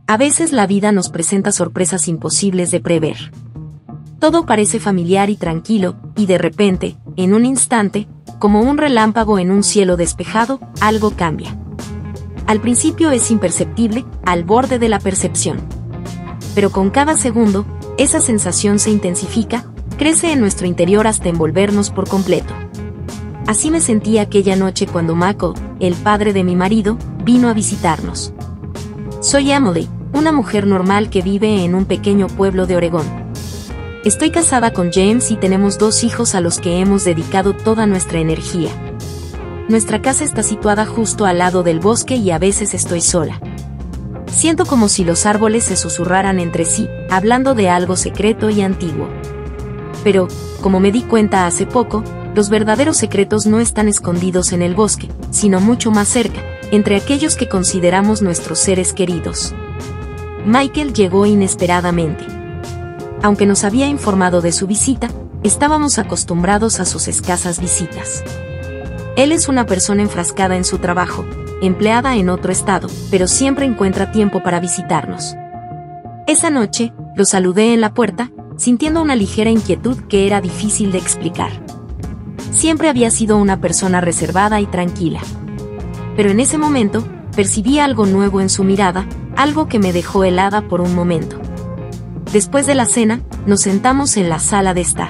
A veces la vida nos presenta sorpresas imposibles de prever. Todo parece familiar y tranquilo, y de repente, en un instante, como un relámpago en un cielo despejado, algo cambia. Al principio es imperceptible, al borde de la percepción. Pero con cada segundo, esa sensación se intensifica, crece en nuestro interior hasta envolvernos por completo. Así me sentí aquella noche cuando Mako, el padre de mi marido, vino a visitarnos. Soy Emily, una mujer normal que vive en un pequeño pueblo de Oregón. Estoy casada con James y tenemos 2 hijos a los que hemos dedicado toda nuestra energía. Nuestra casa está situada justo al lado del bosque y a veces estoy sola. Siento como si los árboles se susurraran entre sí, hablando de algo secreto y antiguo. Pero, como me di cuenta hace poco, los verdaderos secretos no están escondidos en el bosque, sino mucho más cerca, entre aquellos que consideramos nuestros seres queridos. Michael llegó inesperadamente. Aunque nos había informado de su visita, estábamos acostumbrados a sus escasas visitas. Él es una persona enfrascada en su trabajo, empleada en otro estado, pero siempre encuentra tiempo para visitarnos. Esa noche, lo saludé en la puerta, sintiendo una ligera inquietud que era difícil de explicar. Siempre había sido una persona reservada y tranquila. Pero en ese momento, percibí algo nuevo en su mirada, algo que me dejó helada por un momento. Después de la cena, nos sentamos en la sala de estar.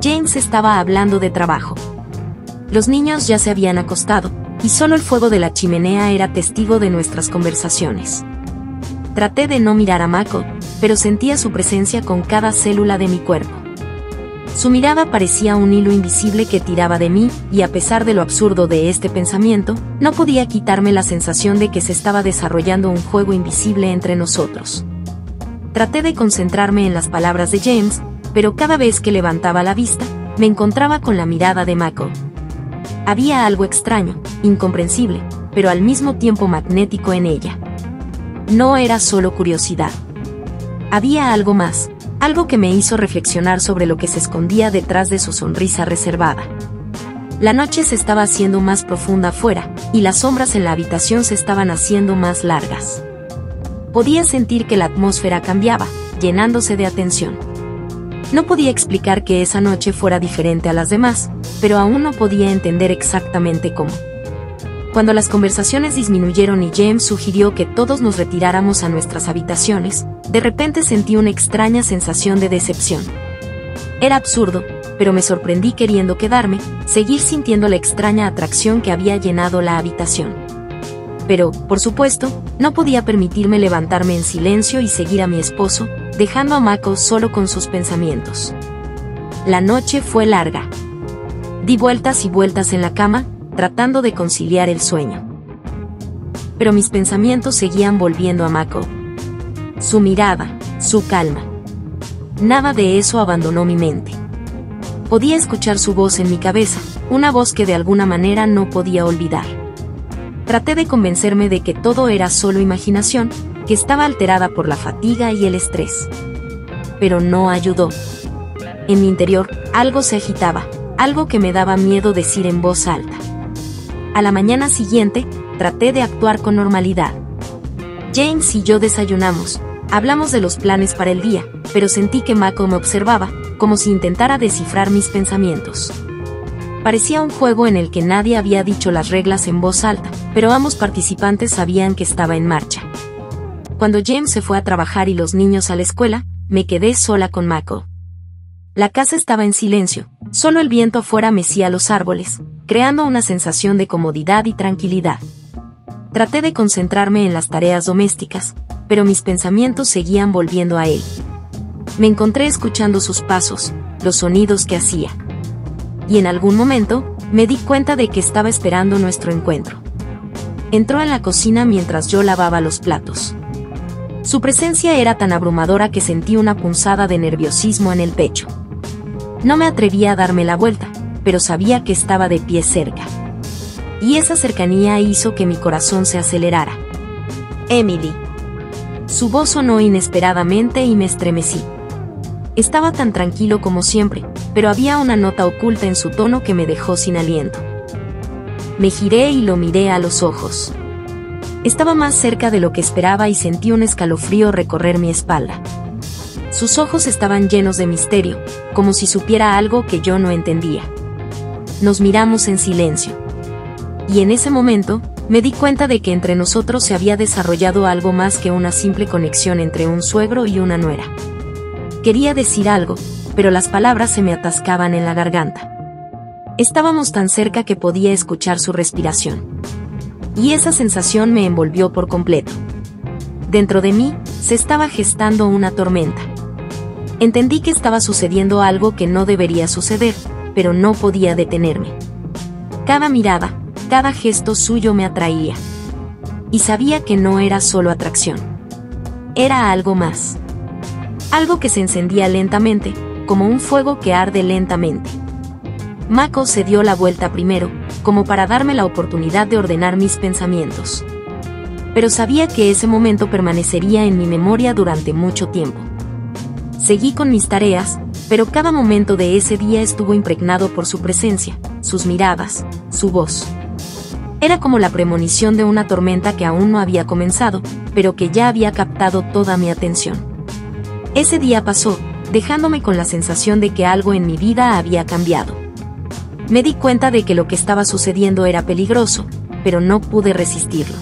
James estaba hablando de trabajo. Los niños ya se habían acostado, y solo el fuego de la chimenea era testigo de nuestras conversaciones. Traté de no mirar a Mako, pero sentía su presencia con cada célula de mi cuerpo. Su mirada parecía un hilo invisible que tiraba de mí, y a pesar de lo absurdo de este pensamiento, no podía quitarme la sensación de que se estaba desarrollando un juego invisible entre nosotros. Traté de concentrarme en las palabras de James, pero cada vez que levantaba la vista, me encontraba con la mirada de Mako. Había algo extraño, incomprensible, pero al mismo tiempo magnético en ella. No era solo curiosidad. Había algo más, algo que me hizo reflexionar sobre lo que se escondía detrás de su sonrisa reservada. La noche se estaba haciendo más profunda afuera, y las sombras en la habitación se estaban haciendo más largas. Podía sentir que la atmósfera cambiaba, llenándose de atención. No podía explicar que esa noche fuera diferente a las demás, pero aún no podía entender exactamente cómo. Cuando las conversaciones disminuyeron y James sugirió que todos nos retiráramos a nuestras habitaciones, de repente sentí una extraña sensación de decepción. Era absurdo, pero me sorprendí queriendo quedarme, seguir sintiendo la extraña atracción que había llenado la habitación. Pero, por supuesto, no podía permitirme levantarme en silencio y seguir a mi esposo, dejando a Mako solo con sus pensamientos. La noche fue larga. Di vueltas y vueltas en la cama, tratando de conciliar el sueño. Pero mis pensamientos seguían volviendo a Mako. Su mirada, su calma. Nada de eso abandonó mi mente. Podía escuchar su voz en mi cabeza, una voz que de alguna manera no podía olvidar. Traté de convencerme de que todo era solo imaginación, que estaba alterada por la fatiga y el estrés. Pero no ayudó. En mi interior, algo se agitaba, algo que me daba miedo decir en voz alta. A la mañana siguiente, traté de actuar con normalidad. James y yo desayunamos, hablamos de los planes para el día, pero sentí que Mako me observaba, como si intentara descifrar mis pensamientos. Parecía un juego en el que nadie había dicho las reglas en voz alta, pero ambos participantes sabían que estaba en marcha. Cuando James se fue a trabajar y los niños a la escuela, me quedé sola con Mako. La casa estaba en silencio, solo el viento afuera mecía los árboles, creando una sensación de comodidad y tranquilidad. Traté de concentrarme en las tareas domésticas, pero mis pensamientos seguían volviendo a él. Me encontré escuchando sus pasos, los sonidos que hacía. Y en algún momento, me di cuenta de que estaba esperando nuestro encuentro. Entró en la cocina mientras yo lavaba los platos. Su presencia era tan abrumadora que sentí una punzada de nerviosismo en el pecho. No me atrevía a darme la vuelta, pero sabía que estaba de pie cerca. Y esa cercanía hizo que mi corazón se acelerara. Emily. Su voz sonó inesperadamente y me estremecí. Estaba tan tranquilo como siempre, pero había una nota oculta en su tono que me dejó sin aliento. Me giré y lo miré a los ojos. Estaba más cerca de lo que esperaba y sentí un escalofrío recorrer mi espalda. Sus ojos estaban llenos de misterio, como si supiera algo que yo no entendía. Nos miramos en silencio. Y en ese momento, me di cuenta de que entre nosotros se había desarrollado algo más que una simple conexión entre un suegro y una nuera. Quería decir algo, pero las palabras se me atascaban en la garganta. Estábamos tan cerca que podía escuchar su respiración. Y esa sensación me envolvió por completo. Dentro de mí, se estaba gestando una tormenta. Entendí que estaba sucediendo algo que no debería suceder, pero no podía detenerme. Cada mirada, cada gesto suyo me atraía. Y sabía que no era solo atracción. Era algo más. Algo que se encendía lentamente, como un fuego que arde lentamente. Mako se dio la vuelta primero, como para darme la oportunidad de ordenar mis pensamientos. Pero sabía que ese momento permanecería en mi memoria durante mucho tiempo. Seguí con mis tareas, pero cada momento de ese día estuvo impregnado por su presencia, sus miradas, su voz. Era como la premonición de una tormenta que aún no había comenzado, pero que ya había captado toda mi atención. Ese día pasó, dejándome con la sensación de que algo en mi vida había cambiado. Me di cuenta de que lo que estaba sucediendo era peligroso, pero no pude resistirlo.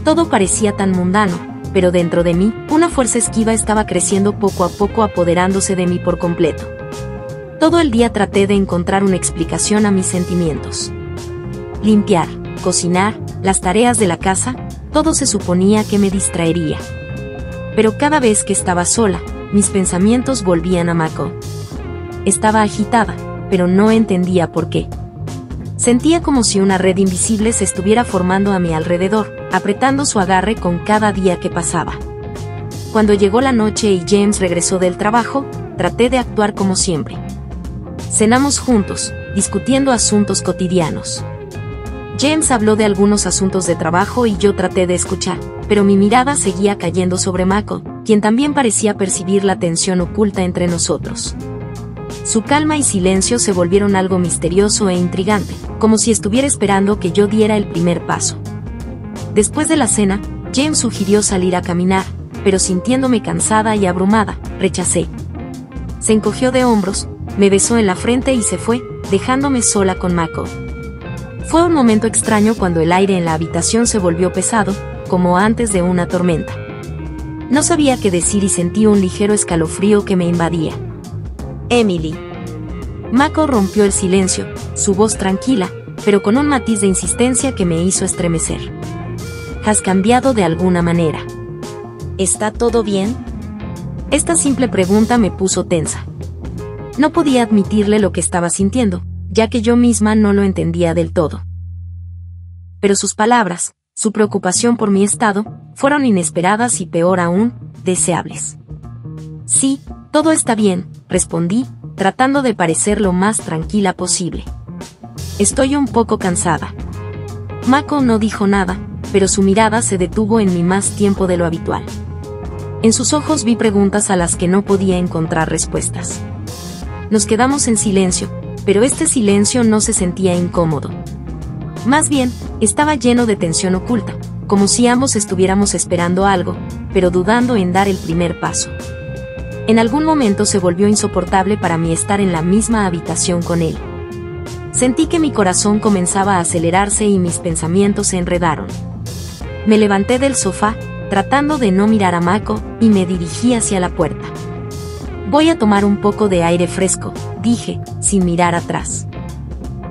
Todo parecía tan mundano, pero dentro de mí, una fuerza esquiva estaba creciendo poco a poco, apoderándose de mí por completo. Todo el día traté de encontrar una explicación a mis sentimientos. Limpiar, cocinar, las tareas de la casa, todo se suponía que me distraería. Pero cada vez que estaba sola, mis pensamientos volvían a Mako. Estaba agitada, pero no entendía por qué. Sentía como si una red invisible se estuviera formando a mi alrededor, apretando su agarre con cada día que pasaba. Cuando llegó la noche y James regresó del trabajo, traté de actuar como siempre. Cenamos juntos, discutiendo asuntos cotidianos. James habló de algunos asuntos de trabajo y yo traté de escuchar, pero mi mirada seguía cayendo sobre Mako, quien también parecía percibir la tensión oculta entre nosotros. Su calma y silencio se volvieron algo misterioso e intrigante, como si estuviera esperando que yo diera el primer paso. Después de la cena, James sugirió salir a caminar, pero sintiéndome cansada y abrumada, rechacé. Se encogió de hombros, me besó en la frente y se fue, dejándome sola con Mako. Fue un momento extraño cuando el aire en la habitación se volvió pesado, como antes de una tormenta. No sabía qué decir y sentí un ligero escalofrío que me invadía. Emily. Mako rompió el silencio, su voz tranquila, pero con un matiz de insistencia que me hizo estremecer. ¿Has cambiado de alguna manera? ¿Está todo bien? Esta simple pregunta me puso tensa. No podía admitirle lo que estaba sintiendo, ya que yo misma no lo entendía del todo. Pero sus palabras, su preocupación por mi estado, fueron inesperadas y peor aún, deseables. Sí, todo está bien, respondí, tratando de parecer lo más tranquila posible. Estoy un poco cansada. Mako no dijo nada, pero su mirada se detuvo en mí más tiempo de lo habitual. En sus ojos vi preguntas a las que no podía encontrar respuestas. Nos quedamos en silencio, pero este silencio no se sentía incómodo. Más bien, estaba lleno de tensión oculta, como si ambos estuviéramos esperando algo, pero dudando en dar el primer paso. En algún momento se volvió insoportable para mí estar en la misma habitación con él. Sentí que mi corazón comenzaba a acelerarse y mis pensamientos se enredaron. Me levanté del sofá, tratando de no mirar a Mako, y me dirigí hacia la puerta. Voy a tomar un poco de aire fresco, dije, sin mirar atrás.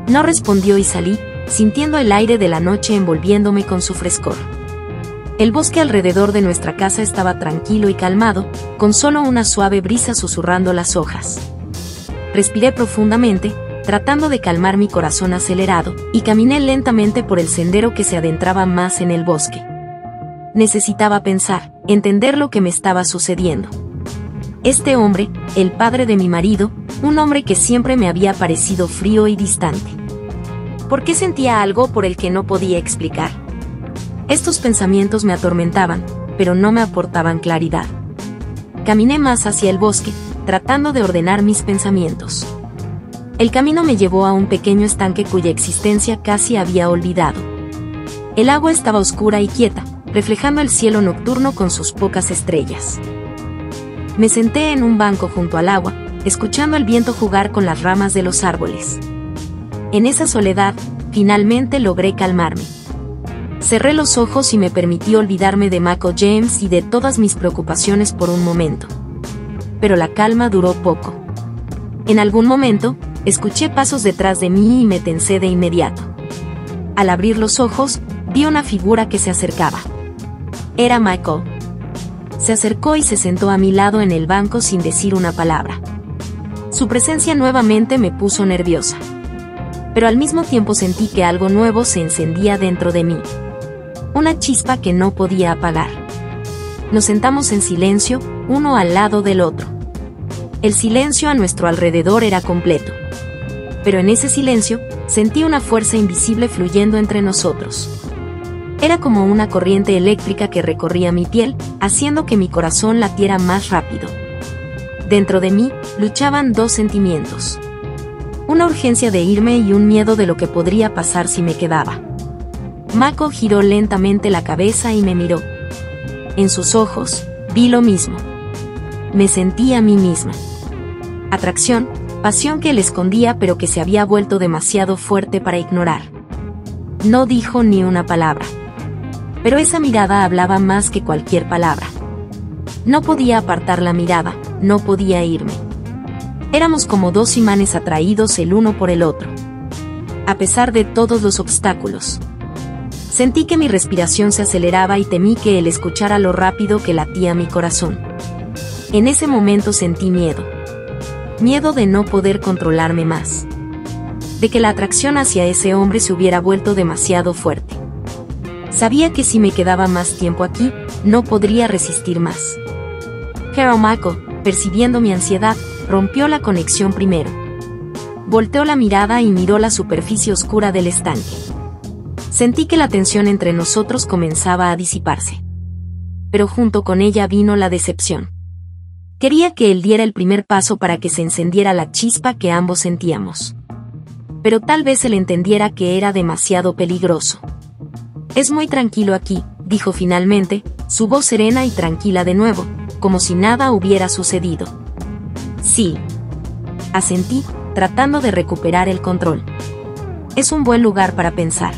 No respondió y salí, sintiendo el aire de la noche envolviéndome con su frescor. El bosque alrededor de nuestra casa estaba tranquilo y calmado, con solo una suave brisa susurrando las hojas. Respiré profundamente, tratando de calmar mi corazón acelerado, y caminé lentamente por el sendero que se adentraba más en el bosque. Necesitaba pensar, entender lo que me estaba sucediendo. Este hombre, el padre de mi marido, un hombre que siempre me había parecido frío y distante. ¿Por qué sentía algo por el que no podía explicar? Estos pensamientos me atormentaban, pero no me aportaban claridad. Caminé más hacia el bosque, tratando de ordenar mis pensamientos. El camino me llevó a un pequeño estanque cuya existencia casi había olvidado. El agua estaba oscura y quieta, reflejando el cielo nocturno con sus pocas estrellas. Me senté en un banco junto al agua, escuchando el viento jugar con las ramas de los árboles. En esa soledad, finalmente logré calmarme. Cerré los ojos y me permití olvidarme de Mako James y de todas mis preocupaciones por un momento. Pero la calma duró poco. En algún momento, escuché pasos detrás de mí y me tensé de inmediato. Al abrir los ojos, vi una figura que se acercaba. Era Michael. Se acercó y se sentó a mi lado en el banco sin decir una palabra. Su presencia nuevamente me puso nerviosa. Pero al mismo tiempo sentí que algo nuevo se encendía dentro de mí. Una chispa que no podía apagar. Nos sentamos en silencio, uno al lado del otro. El silencio a nuestro alrededor era completo. Pero en ese silencio, sentí una fuerza invisible fluyendo entre nosotros. Era como una corriente eléctrica que recorría mi piel, haciendo que mi corazón latiera más rápido. Dentro de mí, luchaban dos sentimientos. Una urgencia de irme y un miedo de lo que podría pasar si me quedaba. Mako giró lentamente la cabeza y me miró. En sus ojos, vi lo mismo. Me sentí a mí misma. Atracción, pasión que él escondía pero que se había vuelto demasiado fuerte para ignorar. No dijo ni una palabra. Pero esa mirada hablaba más que cualquier palabra. No podía apartar la mirada, no podía irme. Éramos como dos imanes atraídos el uno por el otro. A pesar de todos los obstáculos. Sentí que mi respiración se aceleraba y temí que él escuchara lo rápido que latía mi corazón. En ese momento sentí miedo. Miedo de no poder controlarme más. De que la atracción hacia ese hombre se hubiera vuelto demasiado fuerte. Sabía que si me quedaba más tiempo aquí, no podría resistir más. Pero Michael, percibiendo mi ansiedad, rompió la conexión primero. Volteó la mirada y miró la superficie oscura del estanque. Sentí que la tensión entre nosotros comenzaba a disiparse. Pero junto con ella vino la decepción. Quería que él diera el primer paso para que se encendiera la chispa que ambos sentíamos. Pero tal vez él entendiera que era demasiado peligroso. Es muy tranquilo aquí, dijo finalmente, su voz serena y tranquila de nuevo, como si nada hubiera sucedido. Sí. Asentí, tratando de recuperar el control. Es un buen lugar para pensar.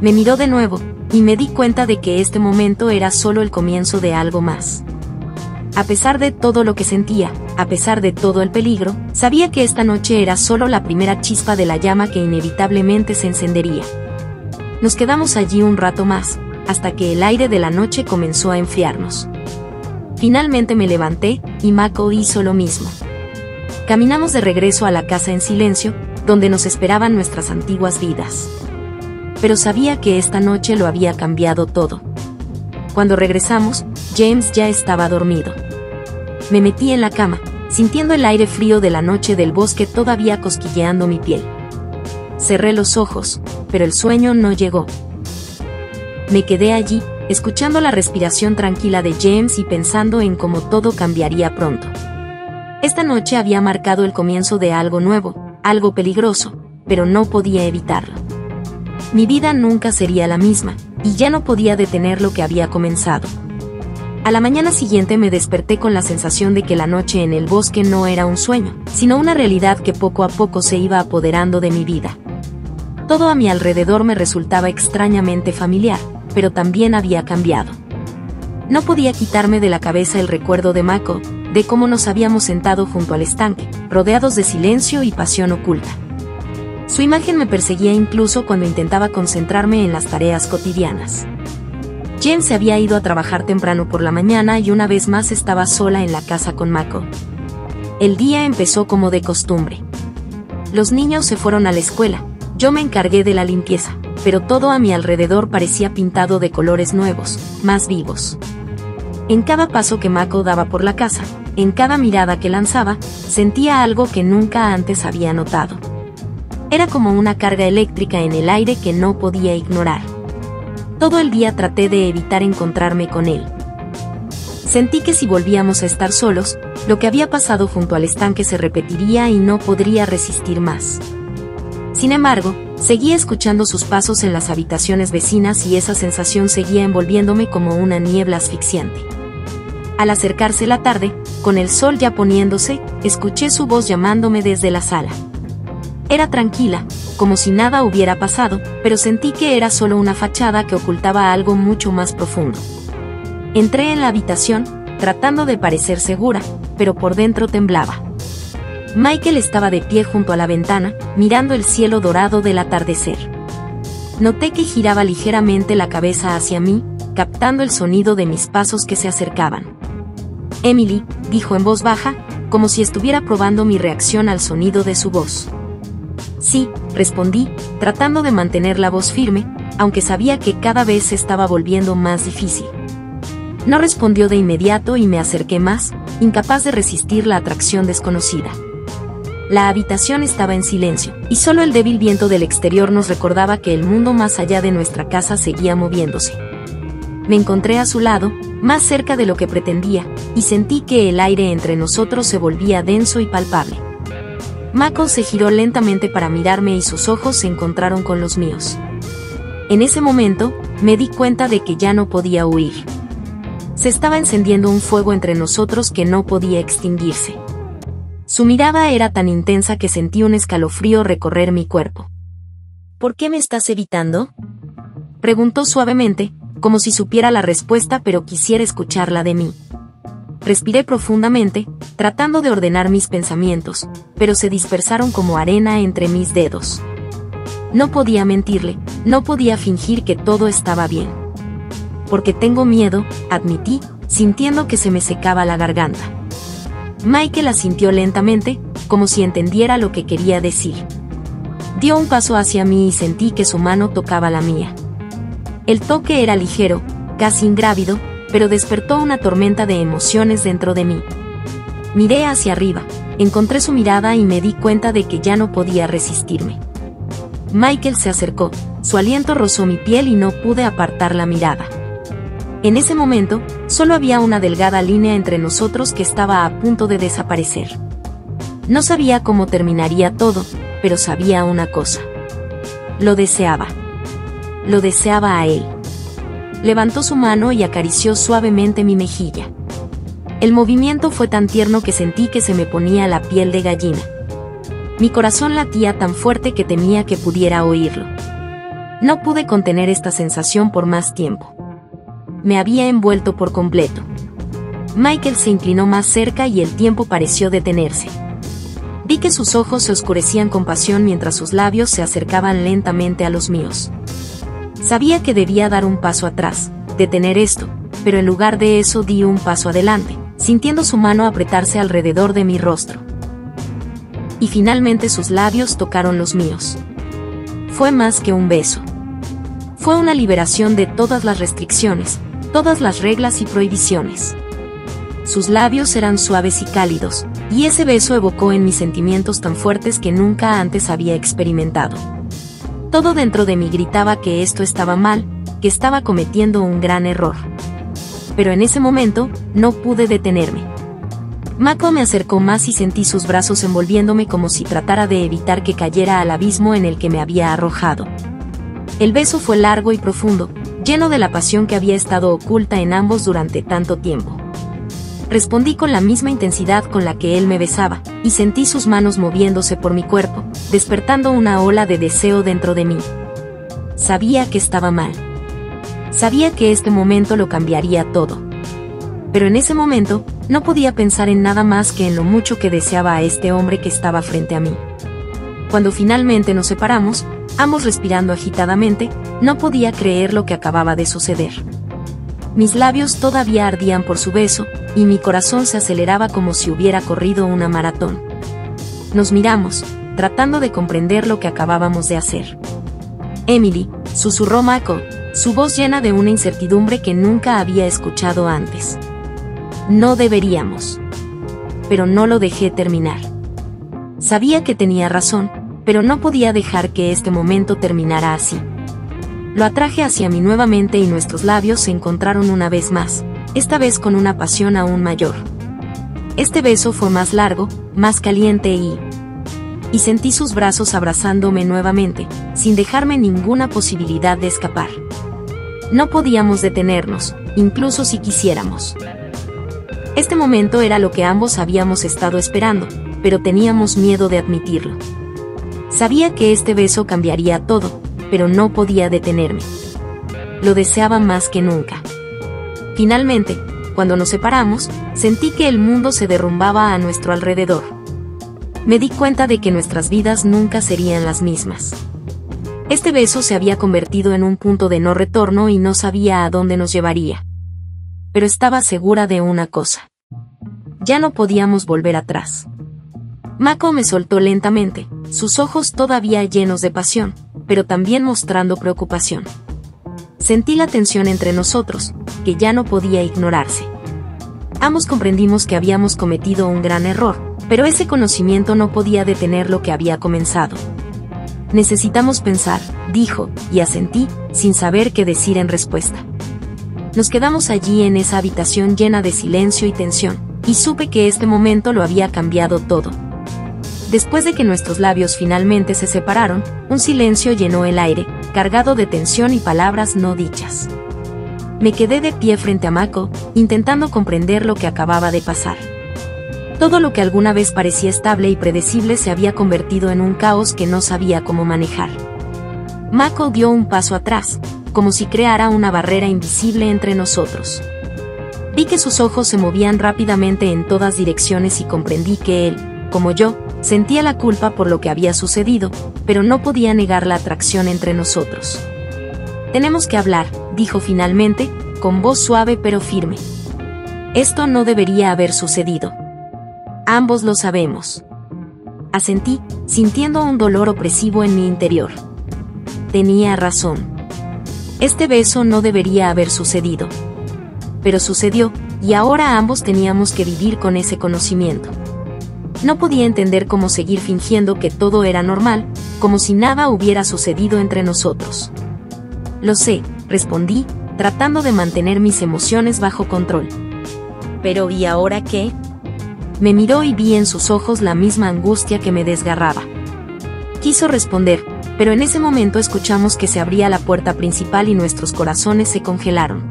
Me miró de nuevo, y me di cuenta de que este momento era solo el comienzo de algo más. A pesar de todo lo que sentía, a pesar de todo el peligro, sabía que esta noche era solo la primera chispa de la llama que inevitablemente se encendería. Nos quedamos allí un rato más, hasta que el aire de la noche comenzó a enfriarnos. Finalmente me levanté, y Mako hizo lo mismo. Caminamos de regreso a la casa en silencio, donde nos esperaban nuestras antiguas vidas. Pero sabía que esta noche lo había cambiado todo. Cuando regresamos, James ya estaba dormido. Me metí en la cama, sintiendo el aire frío de la noche del bosque todavía cosquilleando mi piel. Cerré los ojos, pero el sueño no llegó. Me quedé allí, escuchando la respiración tranquila de James y pensando en cómo todo cambiaría pronto. Esta noche había marcado el comienzo de algo nuevo, algo peligroso, pero no podía evitarlo. Mi vida nunca sería la misma, y ya no podía detener lo que había comenzado. A la mañana siguiente me desperté con la sensación de que la noche en el bosque no era un sueño, sino una realidad que poco a poco se iba apoderando de mi vida. Todo a mi alrededor me resultaba extrañamente familiar, pero también había cambiado. No podía quitarme de la cabeza el recuerdo de Mako, de cómo nos habíamos sentado junto al estanque, rodeados de silencio y pasión oculta. Su imagen me perseguía incluso cuando intentaba concentrarme en las tareas cotidianas. Jen se había ido a trabajar temprano por la mañana y una vez más estaba sola en la casa con Mako. El día empezó como de costumbre. Los niños se fueron a la escuela, yo me encargué de la limpieza, pero todo a mi alrededor parecía pintado de colores nuevos, más vivos. En cada paso que Mako daba por la casa, en cada mirada que lanzaba, sentía algo que nunca antes había notado. Era como una carga eléctrica en el aire que no podía ignorar. Todo el día traté de evitar encontrarme con él. Sentí que si volvíamos a estar solos, lo que había pasado junto al estanque se repetiría y no podría resistir más. Sin embargo, Seguía escuchando sus pasos en las habitaciones vecinas y esa sensación seguía envolviéndome como una niebla asfixiante. Al acercarse la tarde, con el sol ya poniéndose, escuché su voz llamándome desde la sala. Era tranquila, como si nada hubiera pasado, pero sentí que era solo una fachada que ocultaba algo mucho más profundo. Entré en la habitación, tratando de parecer segura, pero por dentro temblaba. Michael estaba de pie junto a la ventana, mirando el cielo dorado del atardecer. Noté que giraba ligeramente la cabeza hacia mí, captando el sonido de mis pasos que se acercaban. «Emily», dijo en voz baja, como si estuviera probando mi reacción al sonido de su voz. «Sí», respondí, tratando de mantener la voz firme, aunque sabía que cada vez se estaba volviendo más difícil. No respondió de inmediato y me acerqué más, incapaz de resistir la atracción desconocida. La habitación estaba en silencio, y solo el débil viento del exterior nos recordaba que el mundo más allá de nuestra casa seguía moviéndose. Me encontré a su lado, más cerca de lo que pretendía, y sentí que el aire entre nosotros se volvía denso y palpable. Mako se giró lentamente para mirarme y sus ojos se encontraron con los míos. En ese momento, me di cuenta de que ya no podía huir. Se estaba encendiendo un fuego entre nosotros que no podía extinguirse. Su mirada era tan intensa que sentí un escalofrío recorrer mi cuerpo. «¿Por qué me estás evitando?», preguntó suavemente, como si supiera la respuesta pero quisiera escucharla de mí. Respiré profundamente, tratando de ordenar mis pensamientos, pero se dispersaron como arena entre mis dedos. No podía mentirle, no podía fingir que todo estaba bien. «Porque tengo miedo», admití, sintiendo que se me secaba la garganta. Michael asintió lentamente, como si entendiera lo que quería decir. Dio un paso hacia mí y sentí que su mano tocaba la mía. El toque era ligero, casi ingrávido, pero despertó una tormenta de emociones dentro de mí. Miré hacia arriba, encontré su mirada y me di cuenta de que ya no podía resistirme. Michael se acercó, su aliento rozó mi piel y no pude apartar la mirada. En ese momento, solo había una delgada línea entre nosotros que estaba a punto de desaparecer. No sabía cómo terminaría todo, pero sabía una cosa. Lo deseaba. Lo deseaba a él. Levantó su mano y acarició suavemente mi mejilla. El movimiento fue tan tierno que sentí que se me ponía la piel de gallina. Mi corazón latía tan fuerte que temía que pudiera oírlo. No pude contener esta sensación por más tiempo. Me había envuelto por completo. Michael se inclinó más cerca y el tiempo pareció detenerse. Vi que sus ojos se oscurecían con pasión mientras sus labios se acercaban lentamente a los míos. Sabía que debía dar un paso atrás, detener esto, pero en lugar de eso di un paso adelante, sintiendo su mano apretarse alrededor de mi rostro. Y finalmente sus labios tocaron los míos. Fue más que un beso. Fue una liberación de todas las restricciones, todas las reglas y prohibiciones. Sus labios eran suaves y cálidos, y ese beso evocó en mí sentimientos tan fuertes que nunca antes había experimentado. Todo dentro de mí gritaba que esto estaba mal, que estaba cometiendo un gran error. Pero en ese momento, no pude detenerme. Mako me acercó más y sentí sus brazos envolviéndome como si tratara de evitar que cayera al abismo en el que me había arrojado. El beso fue largo y profundo, lleno de la pasión que había estado oculta en ambos durante tanto tiempo. Respondí con la misma intensidad con la que él me besaba, y sentí sus manos moviéndose por mi cuerpo, despertando una ola de deseo dentro de mí. Sabía que estaba mal. Sabía que este momento lo cambiaría todo. Pero en ese momento, no podía pensar en nada más que en lo mucho que deseaba a este hombre que estaba frente a mí. Cuando finalmente nos separamos, ambos respirando agitadamente, no podía creer lo que acababa de suceder. Mis labios todavía ardían por su beso, y mi corazón se aceleraba como si hubiera corrido una maratón. Nos miramos, tratando de comprender lo que acabábamos de hacer. «Emily», susurró Mako, su voz llena de una incertidumbre que nunca había escuchado antes. «No deberíamos». Pero no lo dejé terminar. Sabía que tenía razón, pero no podía dejar que este momento terminara así. Lo atraje hacia mí nuevamente y nuestros labios se encontraron una vez más, esta vez con una pasión aún mayor. Este beso fue más largo, más caliente y y sentí sus brazos abrazándome nuevamente, sin dejarme ninguna posibilidad de escapar. No podíamos detenernos, incluso si quisiéramos. Este momento era lo que ambos habíamos estado esperando, pero teníamos miedo de admitirlo. Sabía que este beso cambiaría todo, pero no podía detenerme. Lo deseaba más que nunca. Finalmente, cuando nos separamos, sentí que el mundo se derrumbaba a nuestro alrededor. Me di cuenta de que nuestras vidas nunca serían las mismas. Este beso se había convertido en un punto de no retorno y no sabía a dónde nos llevaría. Pero estaba segura de una cosa. Ya no podíamos volver atrás. Mako me soltó lentamente, sus ojos todavía llenos de pasión, pero también mostrando preocupación. Sentí la tensión entre nosotros, que ya no podía ignorarse. Ambos comprendimos que habíamos cometido un gran error, pero ese conocimiento no podía detener lo que había comenzado. Necesitamos pensar, dijo, y asentí, sin saber qué decir en respuesta. Nos quedamos allí en esa habitación llena de silencio y tensión, y supe que este momento lo había cambiado todo. Después de que nuestros labios finalmente se separaron, un silencio llenó el aire, cargado de tensión y palabras no dichas. Me quedé de pie frente a Mako, intentando comprender lo que acababa de pasar. Todo lo que alguna vez parecía estable y predecible se había convertido en un caos que no sabía cómo manejar. Mako dio un paso atrás, como si creara una barrera invisible entre nosotros. Vi que sus ojos se movían rápidamente en todas direcciones y comprendí que él, como yo, sentía la culpa por lo que había sucedido, pero no podía negar la atracción entre nosotros. «Tenemos que hablar», dijo finalmente, con voz suave pero firme. «Esto no debería haber sucedido. Ambos lo sabemos». Asentí, sintiendo un dolor opresivo en mi interior. Tenía razón. Este beso no debería haber sucedido. Pero sucedió, y ahora ambos teníamos que vivir con ese conocimiento. No podía entender cómo seguir fingiendo que todo era normal, como si nada hubiera sucedido entre nosotros. «Lo sé», respondí, tratando de mantener mis emociones bajo control. «¿Pero y ahora qué?». Me miró y vi en sus ojos la misma angustia que me desgarraba. Quiso responder, pero en ese momento escuchamos que se abría la puerta principal y nuestros corazones se congelaron.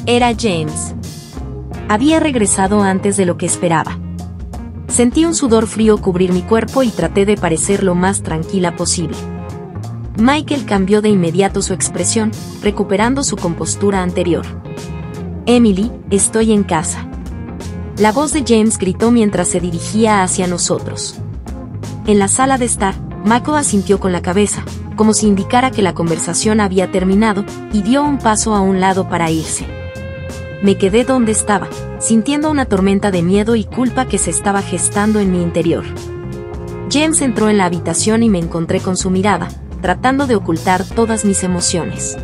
Era James. Había regresado antes de lo que esperaba. Sentí un sudor frío cubrir mi cuerpo y traté de parecer lo más tranquila posible. Michael cambió de inmediato su expresión, recuperando su compostura anterior. «Emily, estoy en casa». La voz de James gritó mientras se dirigía hacia nosotros. En la sala de estar, Mako asintió con la cabeza, como si indicara que la conversación había terminado, y dio un paso a un lado para irse. Me quedé donde estaba, sintiendo una tormenta de miedo y culpa que se estaba gestando en mi interior. James entró en la habitación y me encontré con su mirada, tratando de ocultar todas mis emociones.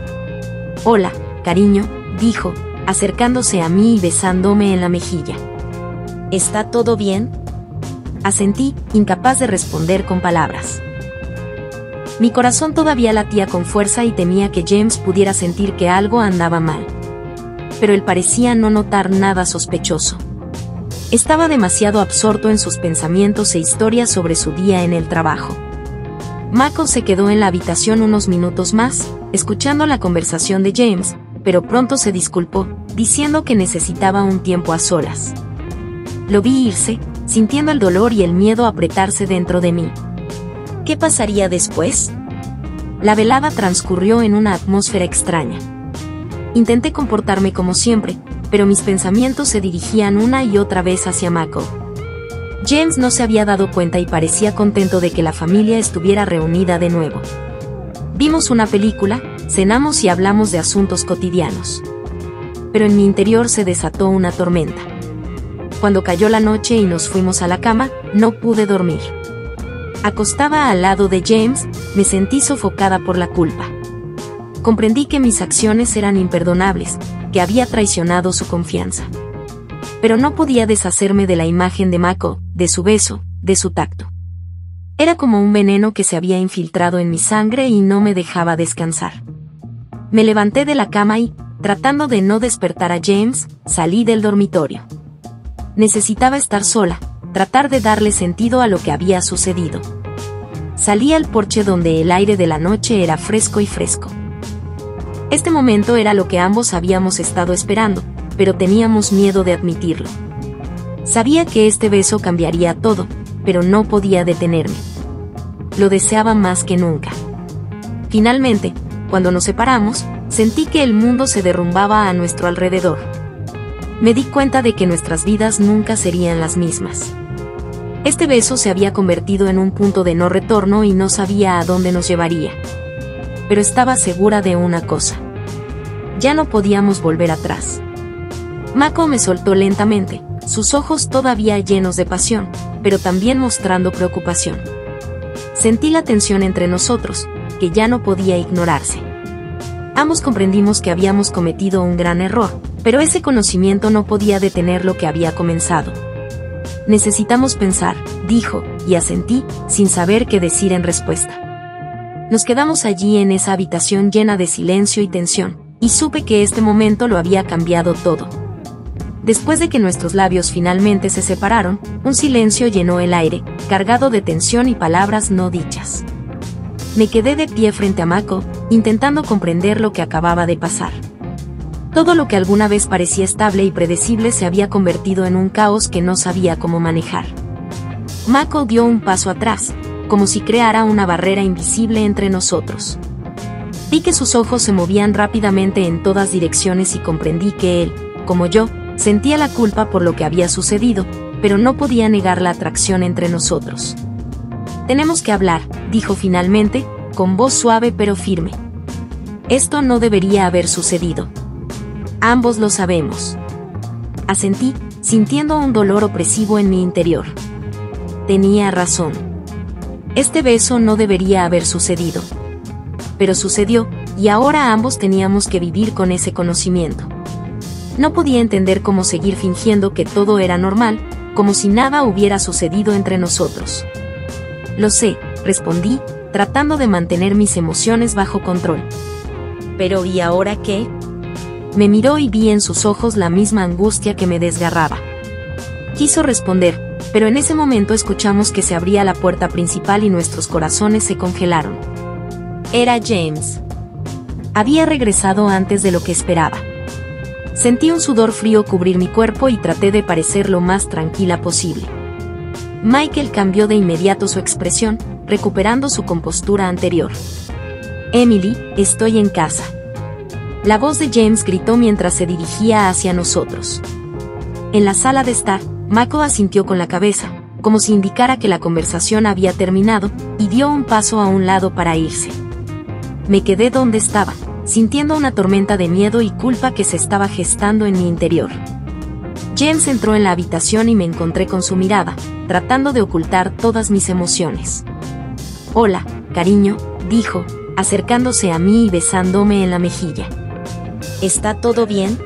«Hola, cariño», dijo, acercándose a mí y besándome en la mejilla. «¿Está todo bien?». Asentí, incapaz de responder con palabras. Mi corazón todavía latía con fuerza y temía que James pudiera sentir que algo andaba mal. Pero él parecía no notar nada sospechoso. Estaba demasiado absorto en sus pensamientos e historias sobre su día en el trabajo. Mako se quedó en la habitación unos minutos más, escuchando la conversación de James, pero pronto se disculpó, diciendo que necesitaba un tiempo a solas. Lo vi irse, sintiendo el dolor y el miedo apretarse dentro de mí. ¿Qué pasaría después? La velada transcurrió en una atmósfera extraña. Intenté comportarme como siempre, pero mis pensamientos se dirigían una y otra vez hacia Mako. James no se había dado cuenta y parecía contento de que la familia estuviera reunida de nuevo. Vimos una película, cenamos y hablamos de asuntos cotidianos. Pero en mi interior se desató una tormenta. Cuando cayó la noche y nos fuimos a la cama, no pude dormir. Acostada al lado de James, me sentí sofocada por la culpa. Comprendí que mis acciones eran imperdonables, que había traicionado su confianza. Pero no podía deshacerme de la imagen de Mako, de su beso, de su tacto. Era como un veneno que se había infiltrado en mi sangre y no me dejaba descansar. Me levanté de la cama y, tratando de no despertar a James, salí del dormitorio. Necesitaba estar sola, tratar de darle sentido a lo que había sucedido. Salí al porche donde el aire de la noche era fresco y fresco. Este momento era lo que ambos habíamos estado esperando, pero teníamos miedo de admitirlo. Sabía que este beso cambiaría todo, pero no podía detenerme. Lo deseaba más que nunca. Finalmente, cuando nos separamos, sentí que el mundo se derrumbaba a nuestro alrededor. Me di cuenta de que nuestras vidas nunca serían las mismas. Este beso se había convertido en un punto de no retorno y no sabía a dónde nos llevaría. Pero estaba segura de una cosa. Ya no podíamos volver atrás. Mako me soltó lentamente, sus ojos todavía llenos de pasión, pero también mostrando preocupación. Sentí la tensión entre nosotros, que ya no podía ignorarse. Ambos comprendimos que habíamos cometido un gran error, pero ese conocimiento no podía detener lo que había comenzado. Necesitamos pensar, dijo, y asentí, sin saber qué decir en respuesta. Nos quedamos allí en esa habitación llena de silencio y tensión, y supe que este momento lo había cambiado todo. Después de que nuestros labios finalmente se separaron, un silencio llenó el aire, cargado de tensión y palabras no dichas. Me quedé de pie frente a Mako, intentando comprender lo que acababa de pasar. Todo lo que alguna vez parecía estable y predecible se había convertido en un caos que no sabía cómo manejar. Mako dio un paso atrás, como si creara una barrera invisible entre nosotros. Vi que sus ojos se movían rápidamente en todas direcciones y comprendí que él, como yo, sentía la culpa por lo que había sucedido, pero no podía negar la atracción entre nosotros. Tenemos que hablar, dijo finalmente, con voz suave pero firme. Esto no debería haber sucedido. Ambos lo sabemos. Asentí, sintiendo un dolor opresivo en mi interior. Tenía razón. Este beso no debería haber sucedido. Pero sucedió, y ahora ambos teníamos que vivir con ese conocimiento. No podía entender cómo seguir fingiendo que todo era normal, como si nada hubiera sucedido entre nosotros. Lo sé, respondí, tratando de mantener mis emociones bajo control. ¿Pero y ahora qué? Me miró y vi en sus ojos la misma angustia que me desgarraba. Quiso responder, pero en ese momento escuchamos que se abría la puerta principal y nuestros corazones se congelaron. Era James. Había regresado antes de lo que esperaba. Sentí un sudor frío cubrir mi cuerpo y traté de parecer lo más tranquila posible. Michael cambió de inmediato su expresión, recuperando su compostura anterior. Emily, estoy en casa. La voz de James gritó mientras se dirigía hacia nosotros. En la sala de estar, Mako asintió con la cabeza, como si indicara que la conversación había terminado, y dio un paso a un lado para irse. Me quedé donde estaba, sintiendo una tormenta de miedo y culpa que se estaba gestando en mi interior. James entró en la habitación y me encontré con su mirada, tratando de ocultar todas mis emociones. Hola, cariño, dijo, acercándose a mí y besándome en la mejilla. ¿Está todo bien?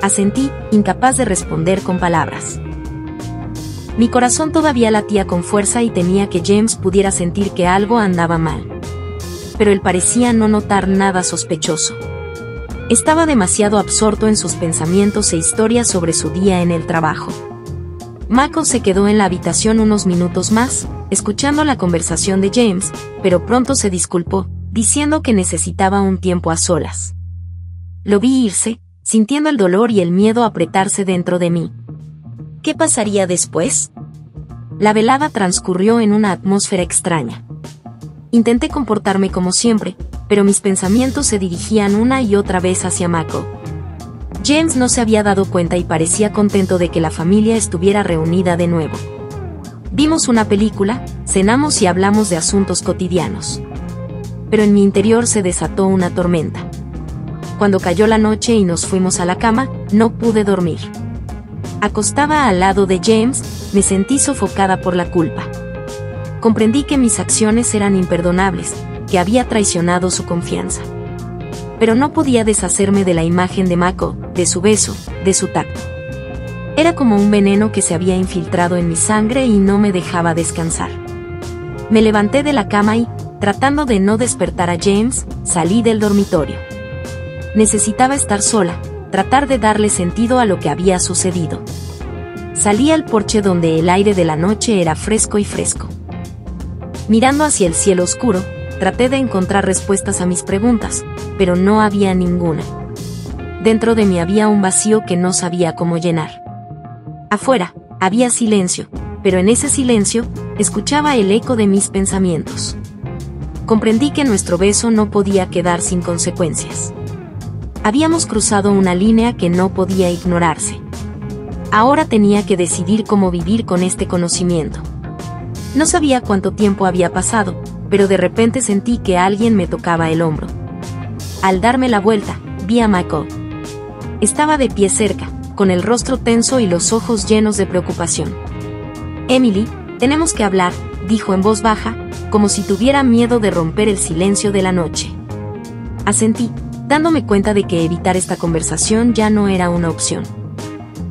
Asentí, incapaz de responder con palabras. Mi corazón todavía latía con fuerza y temía que James pudiera sentir que algo andaba mal. Pero él parecía no notar nada sospechoso. Estaba demasiado absorto en sus pensamientos e historias sobre su día en el trabajo. Mako se quedó en la habitación unos minutos más, escuchando la conversación de James, pero pronto se disculpó, diciendo que necesitaba un tiempo a solas. Lo vi irse, sintiendo el dolor y el miedo apretarse dentro de mí. ¿Qué pasaría después? La velada transcurrió en una atmósfera extraña. Intenté comportarme como siempre, pero mis pensamientos se dirigían una y otra vez hacia Mako. James no se había dado cuenta y parecía contento de que la familia estuviera reunida de nuevo. Vimos una película, cenamos y hablamos de asuntos cotidianos. Pero en mi interior se desató una tormenta. Cuando cayó la noche y nos fuimos a la cama, no pude dormir. Acostada al lado de James, me sentí sofocada por la culpa. Comprendí que mis acciones eran imperdonables, que había traicionado su confianza. Pero no podía deshacerme de la imagen de Mako, de su beso, de su tacto. Era como un veneno que se había infiltrado en mi sangre y no me dejaba descansar. Me levanté de la cama y, tratando de no despertar a James, salí del dormitorio. Necesitaba estar sola, tratar de darle sentido a lo que había sucedido. Salí al porche donde el aire de la noche era fresco y fresco. Mirando hacia el cielo oscuro, traté de encontrar respuestas a mis preguntas, pero no había ninguna. Dentro de mí había un vacío que no sabía cómo llenar. Afuera, había silencio, pero en ese silencio, escuchaba el eco de mis pensamientos. Comprendí que nuestro beso no podía quedar sin consecuencias. Habíamos cruzado una línea que no podía ignorarse. Ahora tenía que decidir cómo vivir con este conocimiento. No sabía cuánto tiempo había pasado, pero de repente sentí que alguien me tocaba el hombro. Al darme la vuelta, vi a Michael. Estaba de pie cerca, con el rostro tenso y los ojos llenos de preocupación. «Emily, tenemos que hablar», dijo en voz baja, como si tuviera miedo de romper el silencio de la noche. Asentí, dándome cuenta de que evitar esta conversación ya no era una opción.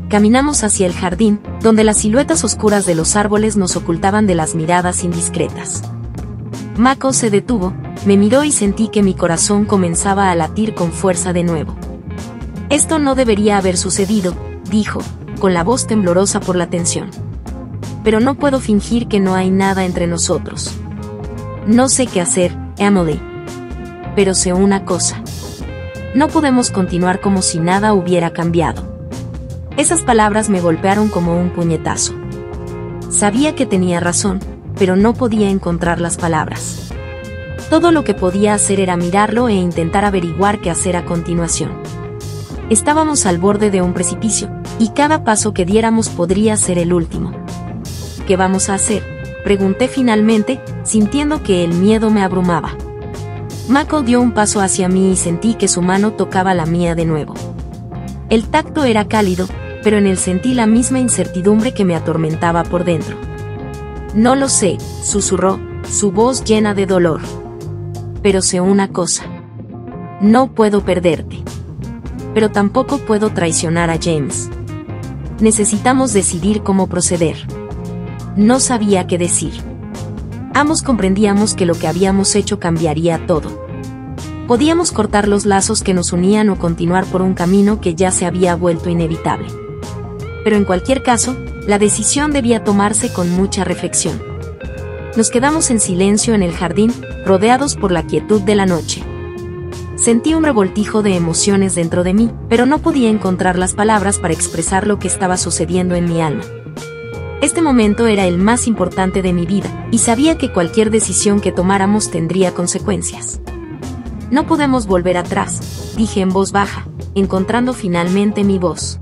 Caminamos hacia el jardín, donde las siluetas oscuras de los árboles nos ocultaban de las miradas indiscretas. Mako se detuvo, me miró y sentí que mi corazón comenzaba a latir con fuerza de nuevo. «Esto no debería haber sucedido», dijo, con la voz temblorosa por la tensión. «Pero no puedo fingir que no hay nada entre nosotros. No sé qué hacer, Emily. Pero sé una cosa. No podemos continuar como si nada hubiera cambiado». Esas palabras me golpearon como un puñetazo. Sabía que tenía razón, pero no podía encontrar las palabras. Todo lo que podía hacer era mirarlo e intentar averiguar qué hacer a continuación. Estábamos al borde de un precipicio, y cada paso que diéramos podría ser el último. «¿Qué vamos a hacer?», pregunté finalmente, sintiendo que el miedo me abrumaba. Mako dio un paso hacia mí y sentí que su mano tocaba la mía de nuevo. El tacto era cálido, pero en él sentí la misma incertidumbre que me atormentaba por dentro. «No lo sé», susurró, su voz llena de dolor. «Pero sé una cosa. No puedo perderte. Pero tampoco puedo traicionar a James. Necesitamos decidir cómo proceder». No sabía qué decir. Ambos comprendíamos que lo que habíamos hecho cambiaría todo. Podíamos cortar los lazos que nos unían o continuar por un camino que ya se había vuelto inevitable. Pero en cualquier caso, la decisión debía tomarse con mucha reflexión. Nos quedamos en silencio en el jardín, rodeados por la quietud de la noche. Sentí un revoltijo de emociones dentro de mí, pero no podía encontrar las palabras para expresar lo que estaba sucediendo en mi alma. Este momento era el más importante de mi vida, y sabía que cualquier decisión que tomáramos tendría consecuencias. «No podemos volver atrás», dije en voz baja, encontrando finalmente mi voz.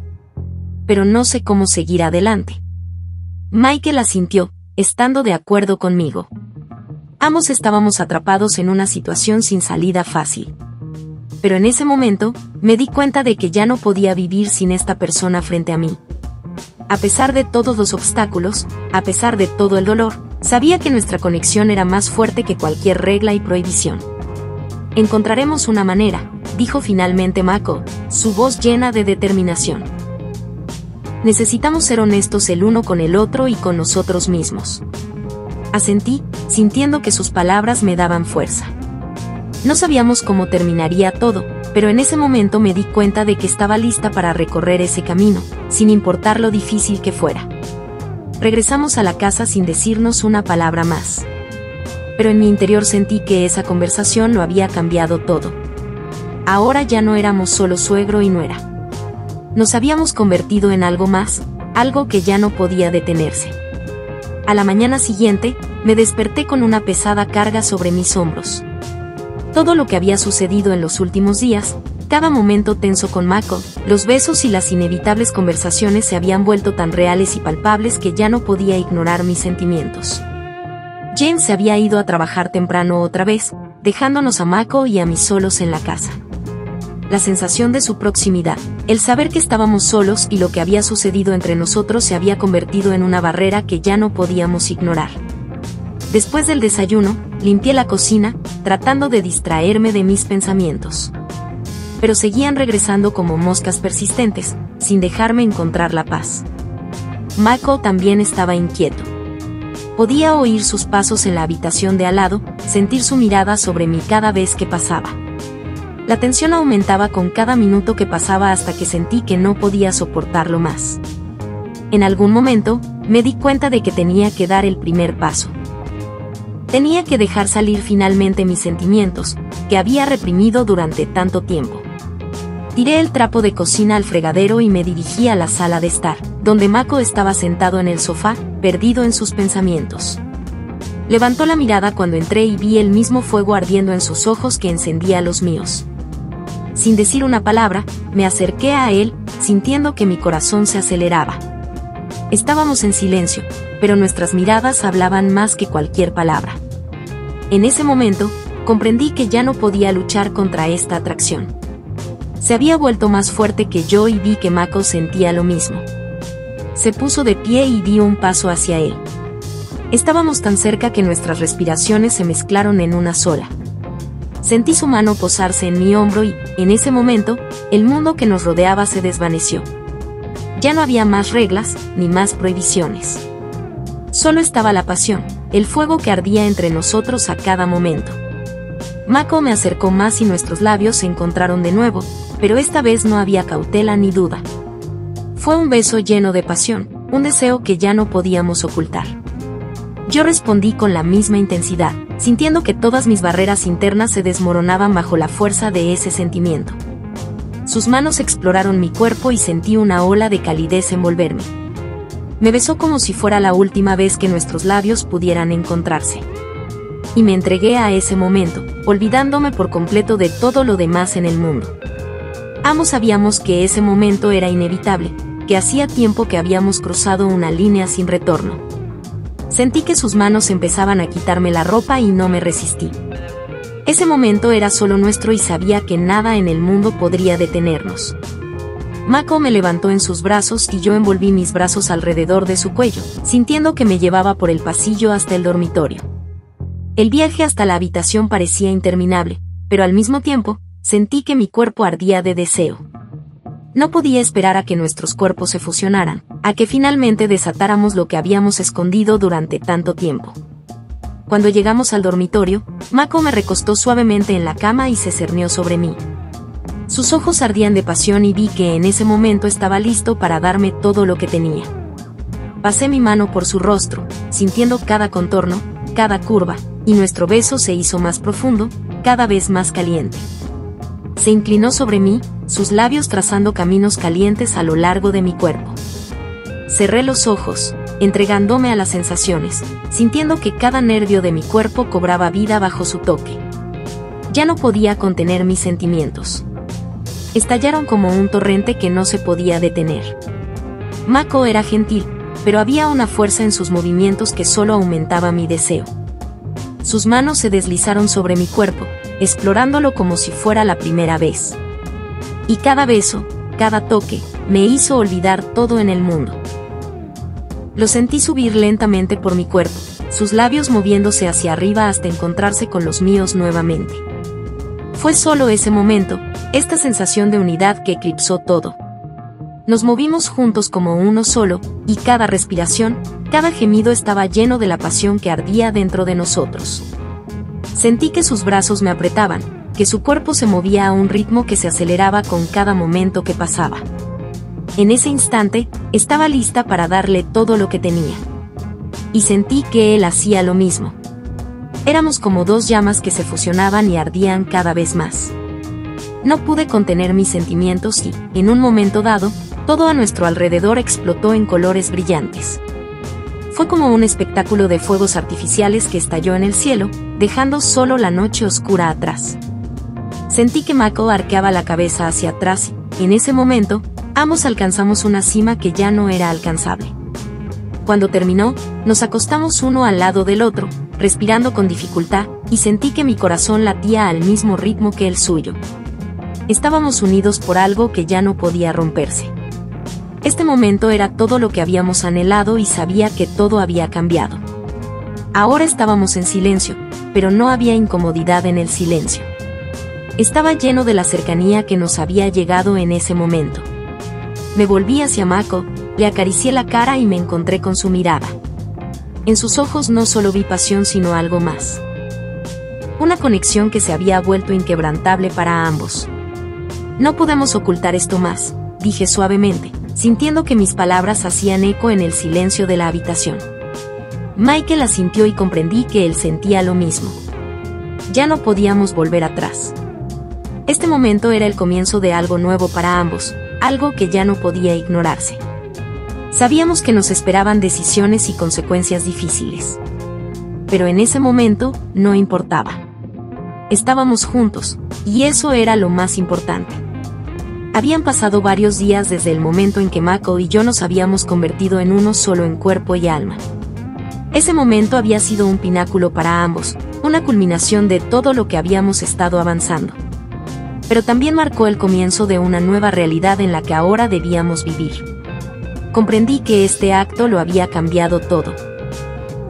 «Pero no sé cómo seguir adelante». Michael asintió, estando de acuerdo conmigo. Ambos estábamos atrapados en una situación sin salida fácil. Pero en ese momento, me di cuenta de que ya no podía vivir sin esta persona frente a mí. A pesar de todos los obstáculos, a pesar de todo el dolor, sabía que nuestra conexión era más fuerte que cualquier regla y prohibición. «Encontraremos una manera», dijo finalmente Mako, su voz llena de determinación. «Necesitamos ser honestos el uno con el otro y con nosotros mismos». Asentí, sintiendo que sus palabras me daban fuerza. No sabíamos cómo terminaría todo, pero en ese momento me di cuenta de que estaba lista para recorrer ese camino, sin importar lo difícil que fuera. Regresamos a la casa sin decirnos una palabra más. Pero en mi interior sentí que esa conversación lo había cambiado todo. Ahora ya no éramos solo suegro y nuera. Nos habíamos convertido en algo más, algo que ya no podía detenerse. A la mañana siguiente, me desperté con una pesada carga sobre mis hombros. Todo lo que había sucedido en los últimos días, cada momento tenso con Mako, los besos y las inevitables conversaciones se habían vuelto tan reales y palpables que ya no podía ignorar mis sentimientos. James se había ido a trabajar temprano otra vez, dejándonos a Mako y a mí solos en la casa. La sensación de su proximidad, el saber que estábamos solos y lo que había sucedido entre nosotros se había convertido en una barrera que ya no podíamos ignorar. Después del desayuno, limpié la cocina, tratando de distraerme de mis pensamientos. Pero seguían regresando como moscas persistentes, sin dejarme encontrar la paz. Mako también estaba inquieto. Podía oír sus pasos en la habitación de al lado, sentir su mirada sobre mí cada vez que pasaba. La tensión aumentaba con cada minuto que pasaba hasta que sentí que no podía soportarlo más. En algún momento, me di cuenta de que tenía que dar el primer paso. Tenía que dejar salir finalmente mis sentimientos, que había reprimido durante tanto tiempo. Tiré el trapo de cocina al fregadero y me dirigí a la sala de estar, donde Mako estaba sentado en el sofá, perdido en sus pensamientos. Levantó la mirada cuando entré y vi el mismo fuego ardiendo en sus ojos que encendía los míos. Sin decir una palabra, me acerqué a él, sintiendo que mi corazón se aceleraba. Estábamos en silencio, pero nuestras miradas hablaban más que cualquier palabra. En ese momento, comprendí que ya no podía luchar contra esta atracción. Se había vuelto más fuerte que yo y vi que Mako sentía lo mismo. Se puso de pie y dio un paso hacia él. Estábamos tan cerca que nuestras respiraciones se mezclaron en una sola. Sentí su mano posarse en mi hombro y, en ese momento, el mundo que nos rodeaba se desvaneció. Ya no había más reglas, ni más prohibiciones. Solo estaba la pasión, el fuego que ardía entre nosotros a cada momento. Mako me acercó más y nuestros labios se encontraron de nuevo, pero esta vez no había cautela ni duda. Fue un beso lleno de pasión, un deseo que ya no podíamos ocultar. Yo respondí con la misma intensidad, sintiendo que todas mis barreras internas se desmoronaban bajo la fuerza de ese sentimiento. Sus manos exploraron mi cuerpo y sentí una ola de calidez envolverme. Me besó como si fuera la última vez que nuestros labios pudieran encontrarse. Y me entregué a ese momento, olvidándome por completo de todo lo demás en el mundo. Ambos sabíamos que ese momento era inevitable, que hacía tiempo que habíamos cruzado una línea sin retorno. Sentí que sus manos empezaban a quitarme la ropa y no me resistí. Ese momento era solo nuestro y sabía que nada en el mundo podría detenernos. Mako me levantó en sus brazos y yo envolví mis brazos alrededor de su cuello, sintiendo que me llevaba por el pasillo hasta el dormitorio. El viaje hasta la habitación parecía interminable, pero al mismo tiempo, sentí que mi cuerpo ardía de deseo. No podía esperar a que nuestros cuerpos se fusionaran, a que finalmente desatáramos lo que habíamos escondido durante tanto tiempo. Cuando llegamos al dormitorio, Mako me recostó suavemente en la cama y se cernió sobre mí. Sus ojos ardían de pasión y vi que en ese momento estaba listo para darme todo lo que tenía. Pasé mi mano por su rostro, sintiendo cada contorno, cada curva, y nuestro beso se hizo más profundo, cada vez más caliente. Se inclinó sobre mí, sus labios trazando caminos calientes a lo largo de mi cuerpo. Cerré los ojos, entregándome a las sensaciones, sintiendo que cada nervio de mi cuerpo cobraba vida bajo su toque. Ya no podía contener mis sentimientos. Estallaron como un torrente que no se podía detener. Mako era gentil, pero había una fuerza en sus movimientos que solo aumentaba mi deseo. Sus manos se deslizaron sobre mi cuerpo, explorándolo como si fuera la primera vez. Y cada beso, cada toque, me hizo olvidar todo en el mundo. Lo sentí subir lentamente por mi cuerpo, sus labios moviéndose hacia arriba hasta encontrarse con los míos nuevamente. Fue solo ese momento, esta sensación de unidad que eclipsó todo. Nos movimos juntos como uno solo, y cada respiración, cada gemido estaba lleno de la pasión que ardía dentro de nosotros. Sentí que sus brazos me apretaban, que su cuerpo se movía a un ritmo que se aceleraba con cada momento que pasaba. En ese instante, estaba lista para darle todo lo que tenía. Y sentí que él hacía lo mismo. Éramos como dos llamas que se fusionaban y ardían cada vez más. No pude contener mis sentimientos y, en un momento dado, todo a nuestro alrededor explotó en colores brillantes. Fue como un espectáculo de fuegos artificiales que estalló en el cielo, dejando solo la noche oscura atrás. Sentí que Mako arqueaba la cabeza hacia atrás y, en ese momento, ambos alcanzamos una cima que ya no era alcanzable. Cuando terminó, nos acostamos uno al lado del otro, respirando con dificultad, y sentí que mi corazón latía al mismo ritmo que el suyo. Estábamos unidos por algo que ya no podía romperse. Este momento era todo lo que habíamos anhelado y sabía que todo había cambiado. Ahora estábamos en silencio, pero no había incomodidad en el silencio. Estaba lleno de la cercanía que nos había llegado en ese momento. Me volví hacia Mako, le acaricié la cara y me encontré con su mirada. En sus ojos no solo vi pasión sino algo más. Una conexión que se había vuelto inquebrantable para ambos. No podemos ocultar esto más, dije suavemente, sintiendo que mis palabras hacían eco en el silencio de la habitación. Michael asintió y comprendí que él sentía lo mismo. Ya no podíamos volver atrás. Este momento era el comienzo de algo nuevo para ambos, algo que ya no podía ignorarse. Sabíamos que nos esperaban decisiones y consecuencias difíciles. Pero en ese momento, no importaba. Estábamos juntos, y eso era lo más importante. Habían pasado varios días desde el momento en que Michael y yo nos habíamos convertido en uno solo en cuerpo y alma. Ese momento había sido un pináculo para ambos, una culminación de todo lo que habíamos estado avanzando. Pero también marcó el comienzo de una nueva realidad en la que ahora debíamos vivir. Comprendí que este acto lo había cambiado todo.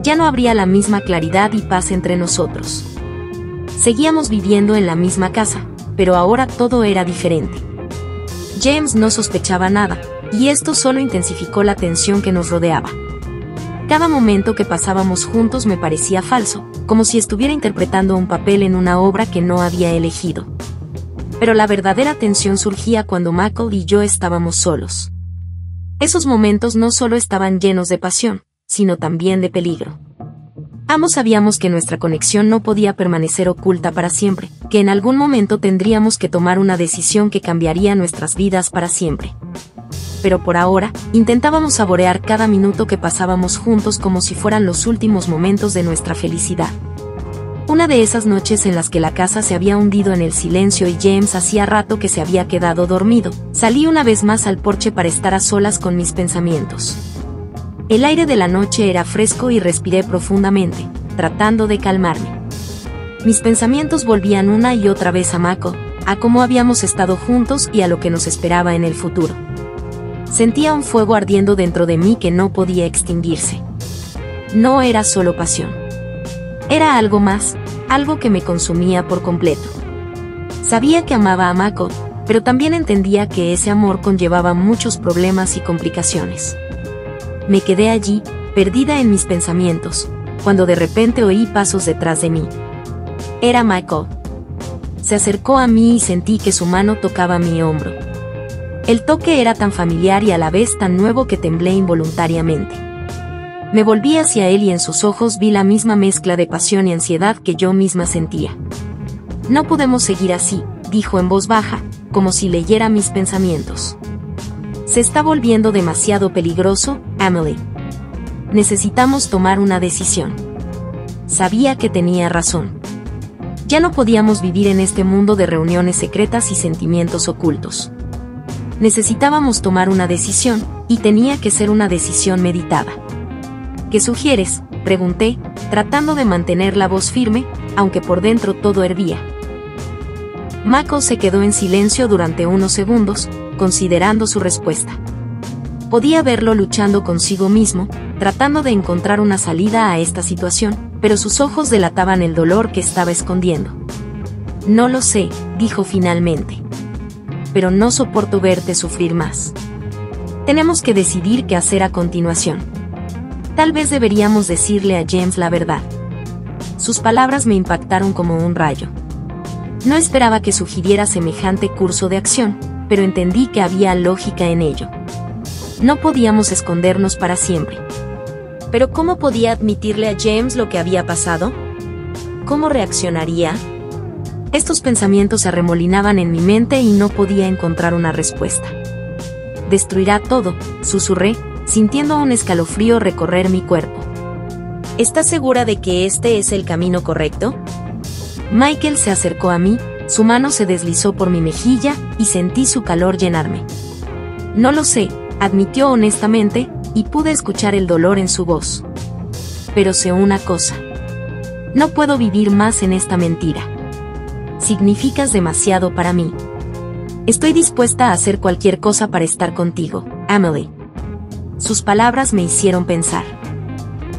Ya no habría la misma claridad y paz entre nosotros. Seguíamos viviendo en la misma casa, pero ahora todo era diferente. James no sospechaba nada, y esto solo intensificó la tensión que nos rodeaba. Cada momento que pasábamos juntos me parecía falso, como si estuviera interpretando un papel en una obra que no había elegido. Pero la verdadera tensión surgía cuando Michael y yo estábamos solos. Esos momentos no solo estaban llenos de pasión, sino también de peligro. Ambos sabíamos que nuestra conexión no podía permanecer oculta para siempre, que en algún momento tendríamos que tomar una decisión que cambiaría nuestras vidas para siempre. Pero por ahora, intentábamos saborear cada minuto que pasábamos juntos como si fueran los últimos momentos de nuestra felicidad. Una de esas noches en las que la casa se había hundido en el silencio y James hacía rato que se había quedado dormido, salí una vez más al porche para estar a solas con mis pensamientos. El aire de la noche era fresco y respiré profundamente, tratando de calmarme. Mis pensamientos volvían una y otra vez a Mako, a cómo habíamos estado juntos y a lo que nos esperaba en el futuro. Sentía un fuego ardiendo dentro de mí que no podía extinguirse. No era solo pasión. Era algo más, algo que me consumía por completo. Sabía que amaba a Mako, pero también entendía que ese amor conllevaba muchos problemas y complicaciones. Me quedé allí, perdida en mis pensamientos, cuando de repente oí pasos detrás de mí. Era Michael. Se acercó a mí y sentí que su mano tocaba mi hombro. El toque era tan familiar y a la vez tan nuevo que temblé involuntariamente. Me volví hacia él y en sus ojos vi la misma mezcla de pasión y ansiedad que yo misma sentía. No podemos seguir así, dijo en voz baja, como si leyera mis pensamientos. Se está volviendo demasiado peligroso, Emily. Necesitamos tomar una decisión. Sabía que tenía razón. Ya no podíamos vivir en este mundo de reuniones secretas y sentimientos ocultos. Necesitábamos tomar una decisión, y tenía que ser una decisión meditada. ¿Qué sugieres?, pregunté, tratando de mantener la voz firme, aunque por dentro todo hervía. Mako se quedó en silencio durante unos segundos, considerando su respuesta. Podía verlo luchando consigo mismo, tratando de encontrar una salida a esta situación, pero sus ojos delataban el dolor que estaba escondiendo. No lo sé, dijo finalmente. Pero no soporto verte sufrir más. Tenemos que decidir qué hacer a continuación. Tal vez deberíamos decirle a James la verdad. Sus palabras me impactaron como un rayo. No esperaba que sugiriera semejante curso de acción, pero entendí que había lógica en ello. No podíamos escondernos para siempre. ¿Pero cómo podía admitirle a James lo que había pasado? ¿Cómo reaccionaría? Estos pensamientos se arremolinaban en mi mente y no podía encontrar una respuesta. Destruirá todo, susurré, sintiendo un escalofrío recorrer mi cuerpo. ¿Estás segura de que este es el camino correcto? Michael se acercó a mí, su mano se deslizó por mi mejilla y sentí su calor llenarme. No lo sé, admitió honestamente, y pude escuchar el dolor en su voz. Pero sé una cosa. No puedo vivir más en esta mentira. Significas demasiado para mí. Estoy dispuesta a hacer cualquier cosa para estar contigo, Emily. Sus palabras me hicieron pensar.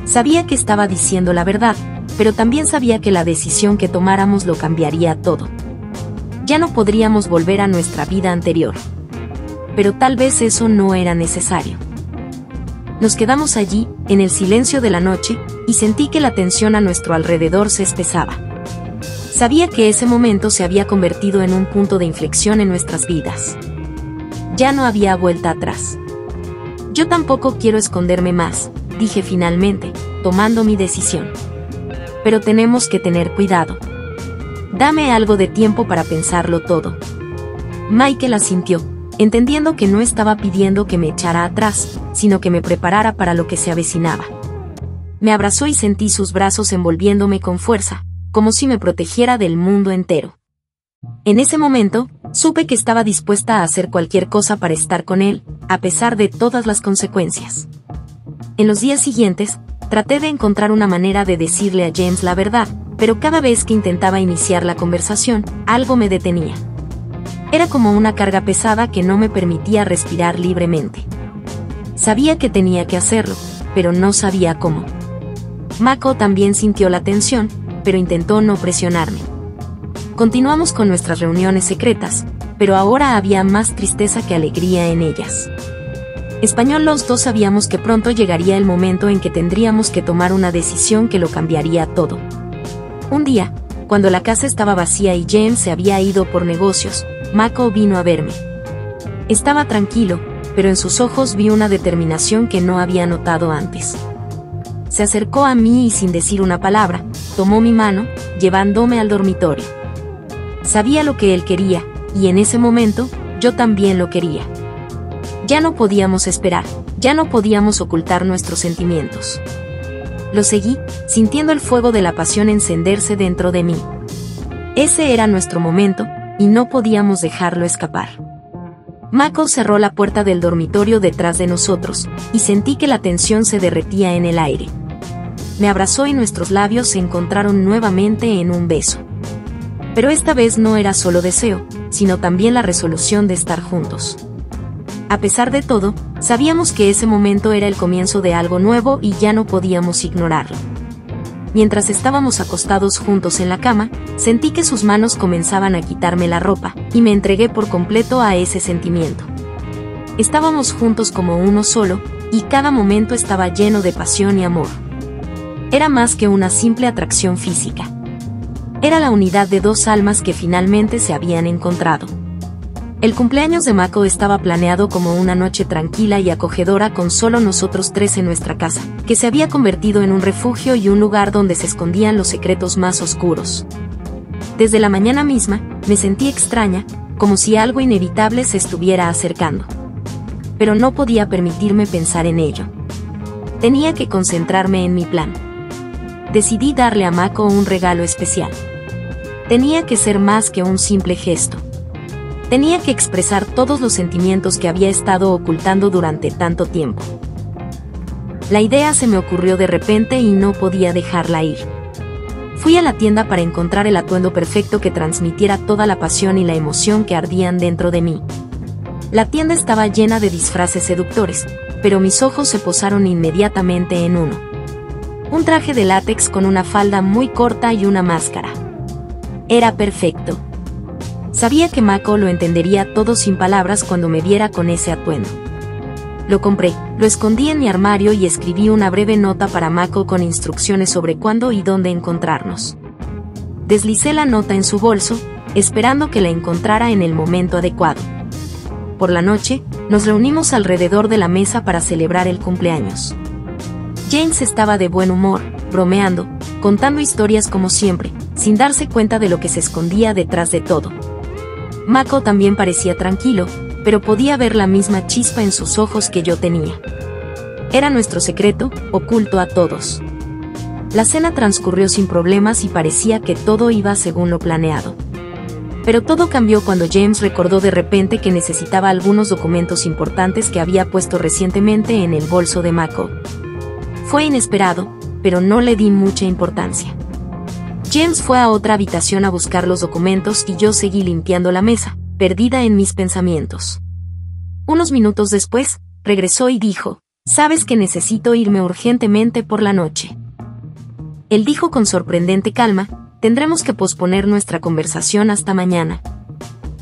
Sabía que estaba diciendo la verdad, pero también sabía que la decisión que tomáramos lo cambiaría todo. Ya no podríamos volver a nuestra vida anterior. Pero tal vez eso no era necesario. Nos quedamos allí, en el silencio de la noche, y sentí que la tensión a nuestro alrededor se espesaba. Sabía que ese momento se había convertido en un punto de inflexión en nuestras vidas. Ya no había vuelta atrás. Yo tampoco quiero esconderme más, dije finalmente, tomando mi decisión. Pero tenemos que tener cuidado. Dame algo de tiempo para pensarlo todo. Michael asintió, entendiendo que no estaba pidiendo que me echara atrás, sino que me preparara para lo que se avecinaba. Me abrazó y sentí sus brazos envolviéndome con fuerza, como si me protegiera del mundo entero. En ese momento, supe que estaba dispuesta a hacer cualquier cosa para estar con él, a pesar de todas las consecuencias. En los días siguientes, traté de encontrar una manera de decirle a James la verdad, pero cada vez que intentaba iniciar la conversación, algo me detenía. Era como una carga pesada que no me permitía respirar libremente. Sabía que tenía que hacerlo, pero no sabía cómo. Mako también sintió la tensión, pero intentó no presionarme. Continuamos con nuestras reuniones secretas, pero ahora había más tristeza que alegría en ellas. Español, los dos sabíamos que pronto llegaría el momento en que tendríamos que tomar una decisión que lo cambiaría todo. Un día, cuando la casa estaba vacía y James se había ido por negocios, Mako vino a verme. Estaba tranquilo, pero en sus ojos vi una determinación que no había notado antes. Se acercó a mí y sin decir una palabra, tomó mi mano, llevándome al dormitorio. Sabía lo que él quería, y en ese momento, yo también lo quería. Ya no podíamos esperar, ya no podíamos ocultar nuestros sentimientos. Lo seguí, sintiendo el fuego de la pasión encenderse dentro de mí. Ese era nuestro momento, y no podíamos dejarlo escapar. Mako cerró la puerta del dormitorio detrás de nosotros, y sentí que la tensión se derretía en el aire. Me abrazó y nuestros labios se encontraron nuevamente en un beso. Pero esta vez no era solo deseo, sino también la resolución de estar juntos. A pesar de todo, sabíamos que ese momento era el comienzo de algo nuevo y ya no podíamos ignorarlo. Mientras estábamos acostados juntos en la cama, sentí que sus manos comenzaban a quitarme la ropa, y me entregué por completo a ese sentimiento. Estábamos juntos como uno solo, y cada momento estaba lleno de pasión y amor. Era más que una simple atracción física. Era la unidad de dos almas que finalmente se habían encontrado. El cumpleaños de Mako estaba planeado como una noche tranquila y acogedora con solo nosotros tres en nuestra casa, que se había convertido en un refugio y un lugar donde se escondían los secretos más oscuros. Desde la mañana misma, me sentí extraña, como si algo inevitable se estuviera acercando. Pero no podía permitirme pensar en ello. Tenía que concentrarme en mi plan. Decidí darle a Mako un regalo especial. Tenía que ser más que un simple gesto. Tenía que expresar todos los sentimientos que había estado ocultando durante tanto tiempo. La idea se me ocurrió de repente y no podía dejarla ir. Fui a la tienda para encontrar el atuendo perfecto que transmitiera toda la pasión y la emoción que ardían dentro de mí. La tienda estaba llena de disfraces seductores, pero mis ojos se posaron inmediatamente en uno. Un traje de látex con una falda muy corta y una máscara. Era perfecto. Sabía que Mako lo entendería todo sin palabras cuando me viera con ese atuendo. Lo compré, lo escondí en mi armario y escribí una breve nota para Mako con instrucciones sobre cuándo y dónde encontrarnos. Deslicé la nota en su bolso, esperando que la encontrara en el momento adecuado. Por la noche, nos reunimos alrededor de la mesa para celebrar el cumpleaños. James estaba de buen humor, bromeando, contando historias como siempre, sin darse cuenta de lo que se escondía detrás de todo. Mako también parecía tranquilo, pero podía ver la misma chispa en sus ojos que yo tenía. Era nuestro secreto, oculto a todos. La cena transcurrió sin problemas y parecía que todo iba según lo planeado. Pero todo cambió cuando James recordó de repente que necesitaba algunos documentos importantes que había puesto recientemente en el bolso de Mako. Fue inesperado, pero no le di mucha importancia. James fue a otra habitación a buscar los documentos y yo seguí limpiando la mesa, perdida en mis pensamientos. Unos minutos después, regresó y dijo, «Sabes que necesito irme urgentemente por la noche». Él dijo con sorprendente calma, «Tendremos que posponer nuestra conversación hasta mañana».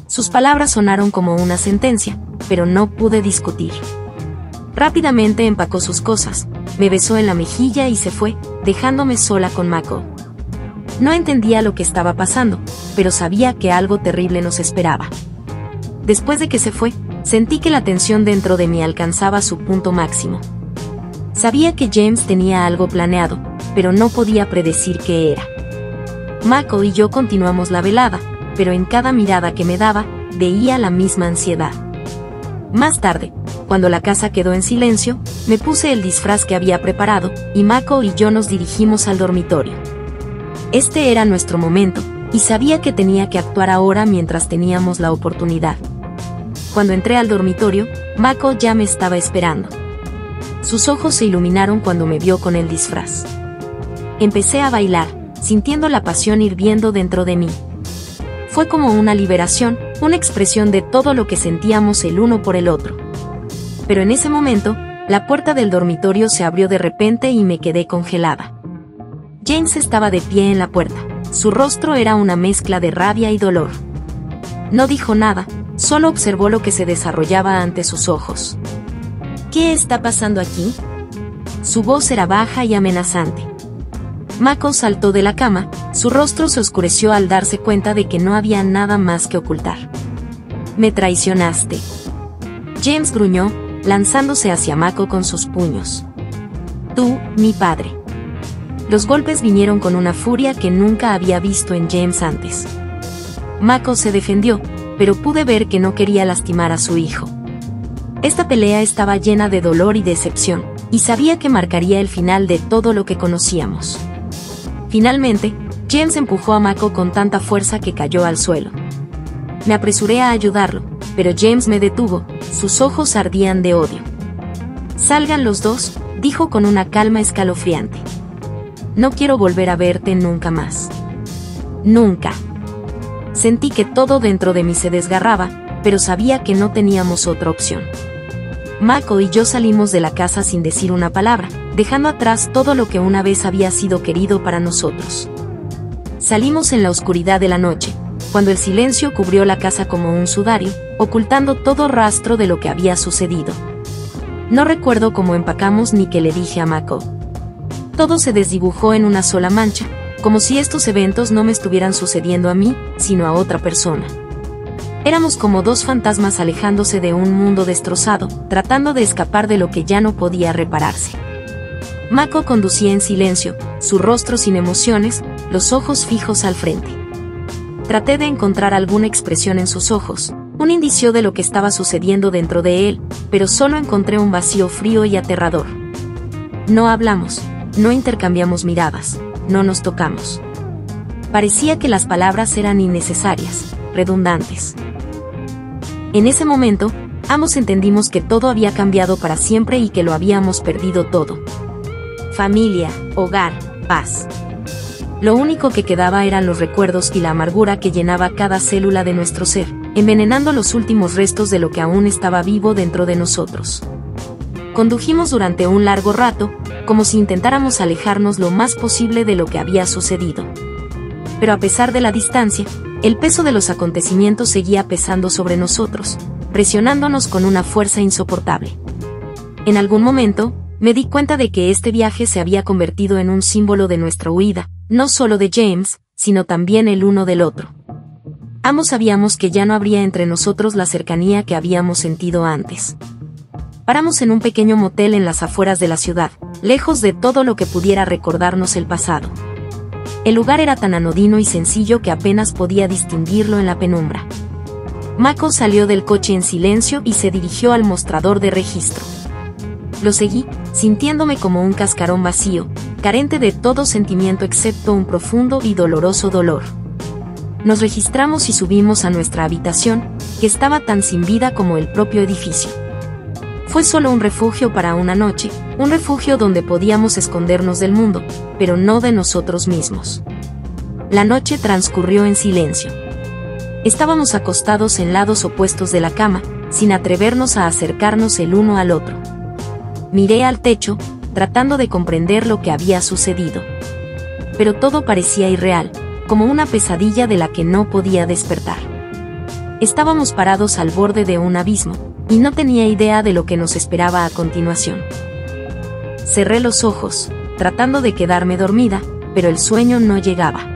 Sus palabras sonaron como una sentencia, pero no pude discutir. Rápidamente empacó sus cosas, me besó en la mejilla y se fue, dejándome sola con Mako. No entendía lo que estaba pasando, pero sabía que algo terrible nos esperaba. Después de que se fue, sentí que la tensión dentro de mí alcanzaba su punto máximo. Sabía que James tenía algo planeado, pero no podía predecir qué era. Mako y yo continuamos la velada, pero en cada mirada que me daba, veía la misma ansiedad. Más tarde, cuando la casa quedó en silencio, me puse el disfraz que había preparado, y Mako y yo nos dirigimos al dormitorio. Este era nuestro momento, y sabía que tenía que actuar ahora mientras teníamos la oportunidad. Cuando entré al dormitorio, Mako ya me estaba esperando. Sus ojos se iluminaron cuando me vio con el disfraz. Empecé a bailar, sintiendo la pasión hirviendo dentro de mí. Fue como una liberación, una expresión de todo lo que sentíamos el uno por el otro. Pero en ese momento, la puerta del dormitorio se abrió de repente y me quedé congelada. James estaba de pie en la puerta. Su rostro era una mezcla de rabia y dolor. No dijo nada, solo observó lo que se desarrollaba ante sus ojos. ¿Qué está pasando aquí? Su voz era baja y amenazante. Mako saltó de la cama, su rostro se oscureció al darse cuenta de que no había nada más que ocultar. Me traicionaste. James gruñó, lanzándose hacia Mako con sus puños. Tú, mi padre. Los golpes vinieron con una furia que nunca había visto en James antes. Mako se defendió, pero pude ver que no quería lastimar a su hijo. Esta pelea estaba llena de dolor y decepción, y sabía que marcaría el final de todo lo que conocíamos. Finalmente, James empujó a Mako con tanta fuerza que cayó al suelo. Me apresuré a ayudarlo, pero James me detuvo, sus ojos ardían de odio. Salgan los dos, dijo con una calma escalofriante. No quiero volver a verte nunca más. Nunca. Sentí que todo dentro de mí se desgarraba, pero sabía que no teníamos otra opción. Mako y yo salimos de la casa sin decir una palabra, dejando atrás todo lo que una vez había sido querido para nosotros. Salimos en la oscuridad de la noche, cuando el silencio cubrió la casa como un sudario, ocultando todo rastro de lo que había sucedido. No recuerdo cómo empacamos ni qué le dije a Mako. Todo se desdibujó en una sola mancha, como si estos eventos no me estuvieran sucediendo a mí, sino a otra persona. Éramos como dos fantasmas alejándose de un mundo destrozado, tratando de escapar de lo que ya no podía repararse. Mako conducía en silencio, su rostro sin emociones, los ojos fijos al frente. Traté de encontrar alguna expresión en sus ojos, un indicio de lo que estaba sucediendo dentro de él, pero solo encontré un vacío frío y aterrador. No hablamos, no intercambiamos miradas, no nos tocamos. Parecía que las palabras eran innecesarias, redundantes. En ese momento, ambos entendimos que todo había cambiado para siempre y que lo habíamos perdido todo. Familia, hogar, paz. Lo único que quedaba eran los recuerdos y la amargura que llenaba cada célula de nuestro ser, envenenando los últimos restos de lo que aún estaba vivo dentro de nosotros. Condujimos durante un largo rato, como si intentáramos alejarnos lo más posible de lo que había sucedido. Pero a pesar de la distancia, el peso de los acontecimientos seguía pesando sobre nosotros, presionándonos con una fuerza insoportable. En algún momento, me di cuenta de que este viaje se había convertido en un símbolo de nuestra huida, no solo de James, sino también el uno del otro. Ambos sabíamos que ya no habría entre nosotros la cercanía que habíamos sentido antes. Paramos en un pequeño motel en las afueras de la ciudad, lejos de todo lo que pudiera recordarnos el pasado. El lugar era tan anodino y sencillo que apenas podía distinguirlo en la penumbra. Mako salió del coche en silencio y se dirigió al mostrador de registro. Lo seguí, sintiéndome como un cascarón vacío, carente de todo sentimiento excepto un profundo y doloroso dolor. Nos registramos y subimos a nuestra habitación, que estaba tan sin vida como el propio edificio. Fue solo un refugio para una noche, un refugio donde podíamos escondernos del mundo, pero no de nosotros mismos. La noche transcurrió en silencio. Estábamos acostados en lados opuestos de la cama, sin atrevernos a acercarnos el uno al otro. Miré al techo, tratando de comprender lo que había sucedido. Pero todo parecía irreal, como una pesadilla de la que no podía despertar. Estábamos parados al borde de un abismo, y no tenía idea de lo que nos esperaba a continuación. Cerré los ojos, tratando de quedarme dormida, pero el sueño no llegaba.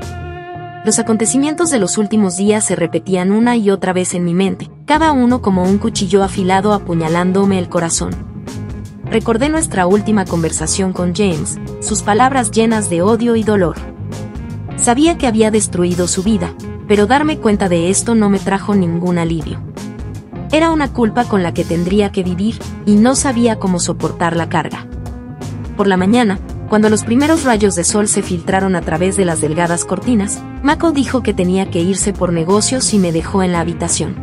Los acontecimientos de los últimos días se repetían una y otra vez en mi mente, cada uno como un cuchillo afilado apuñalándome el corazón. recordé nuestra última conversación con James, sus palabras llenas de odio y dolor. Sabía que había destruido su vida, pero darme cuenta de esto no me trajo ningún alivio. Era una culpa con la que tendría que vivir, y no sabía cómo soportar la carga. Por la mañana, cuando los primeros rayos de sol se filtraron a través de las delgadas cortinas, Mako dijo que tenía que irse por negocios y me dejó en la habitación.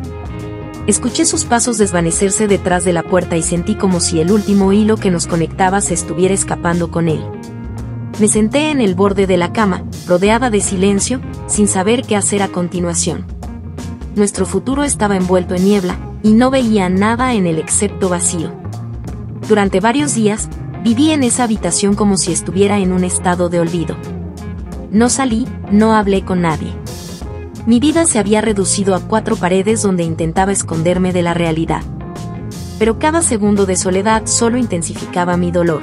Escuché sus pasos desvanecerse detrás de la puerta y sentí como si el último hilo que nos conectaba se estuviera escapando con él. Me senté en el borde de la cama, rodeada de silencio, sin saber qué hacer a continuación. Nuestro futuro estaba envuelto en niebla, y no veía nada en él excepto vacío. Durante varios días, viví en esa habitación como si estuviera en un estado de olvido. No salí, no hablé con nadie. Mi vida se había reducido a 4 paredes donde intentaba esconderme de la realidad. Pero cada segundo de soledad solo intensificaba mi dolor.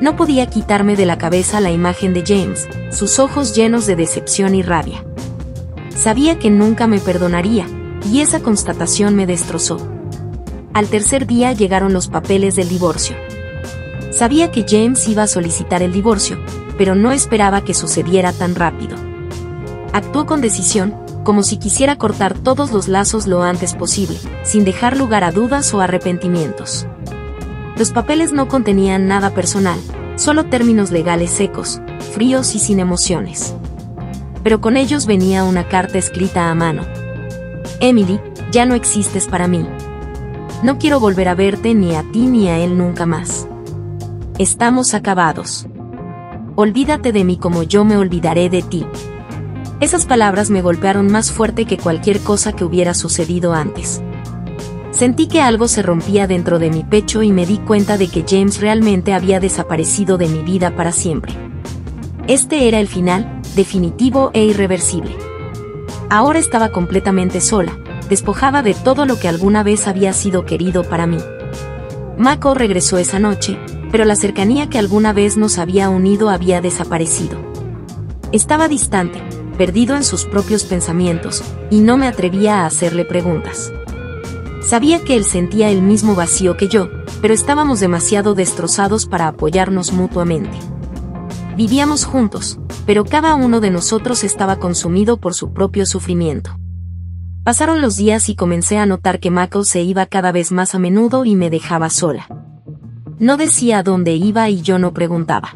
No podía quitarme de la cabeza la imagen de James, sus ojos llenos de decepción y rabia. Sabía que nunca me perdonaría, y esa constatación me destrozó. Al tercer día llegaron los papeles del divorcio. Sabía que James iba a solicitar el divorcio, pero no esperaba que sucediera tan rápido. Actuó con decisión, como si quisiera cortar todos los lazos lo antes posible, sin dejar lugar a dudas o arrepentimientos. Los papeles no contenían nada personal, solo términos legales secos, fríos y sin emociones. Pero con ellos venía una carta escrita a mano. Emily, ya no existes para mí. No quiero volver a verte ni a ti ni a él nunca más. Estamos acabados. Olvídate de mí como yo me olvidaré de ti. Esas palabras me golpearon más fuerte que cualquier cosa que hubiera sucedido antes. Sentí que algo se rompía dentro de mi pecho y me di cuenta de que James realmente había desaparecido de mi vida para siempre. Este era el final, definitivo e irreversible. Ahora estaba completamente sola, despojada de todo lo que alguna vez había sido querido para mí. Mako regresó esa noche, pero la cercanía que alguna vez nos había unido había desaparecido. Estaba distante, perdido en sus propios pensamientos, y no me atrevía a hacerle preguntas. Sabía que él sentía el mismo vacío que yo, pero estábamos demasiado destrozados para apoyarnos mutuamente. Vivíamos juntos, pero cada uno de nosotros estaba consumido por su propio sufrimiento. Pasaron los días y comencé a notar que Mako se iba cada vez más a menudo y me dejaba sola. No decía a dónde iba y yo no preguntaba.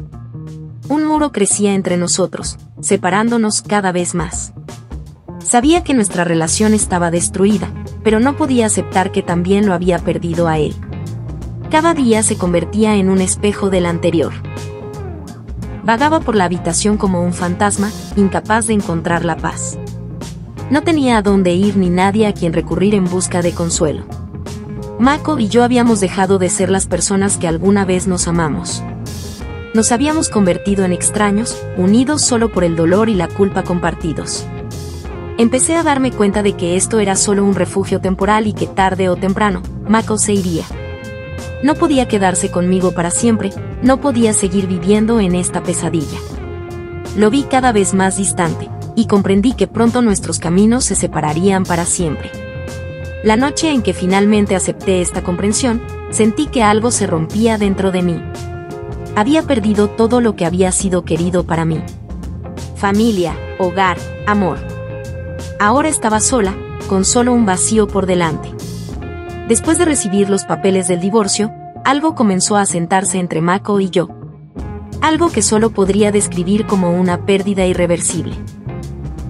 Un muro crecía entre nosotros, separándonos cada vez más. Sabía que nuestra relación estaba destruida, pero no podía aceptar que también lo había perdido a él. Cada día se convertía en un espejo del anterior. Vagaba por la habitación como un fantasma, incapaz de encontrar la paz. No tenía a dónde ir ni nadie a quien recurrir en busca de consuelo. Mako y yo habíamos dejado de ser las personas que alguna vez nos amamos. Nos habíamos convertido en extraños, unidos solo por el dolor y la culpa compartidos. Empecé a darme cuenta de que esto era solo un refugio temporal y que tarde o temprano, Mako se iría. No podía quedarse conmigo para siempre, no podía seguir viviendo en esta pesadilla. Lo vi cada vez más distante, y comprendí que pronto nuestros caminos se separarían para siempre. La noche en que finalmente acepté esta comprensión, sentí que algo se rompía dentro de mí. Había perdido todo lo que había sido querido para mí. Familia, hogar, amor. Ahora estaba sola, con solo un vacío por delante. Después de recibir los papeles del divorcio, algo comenzó a sentarse entre Mako y yo. Algo que solo podría describir como una pérdida irreversible.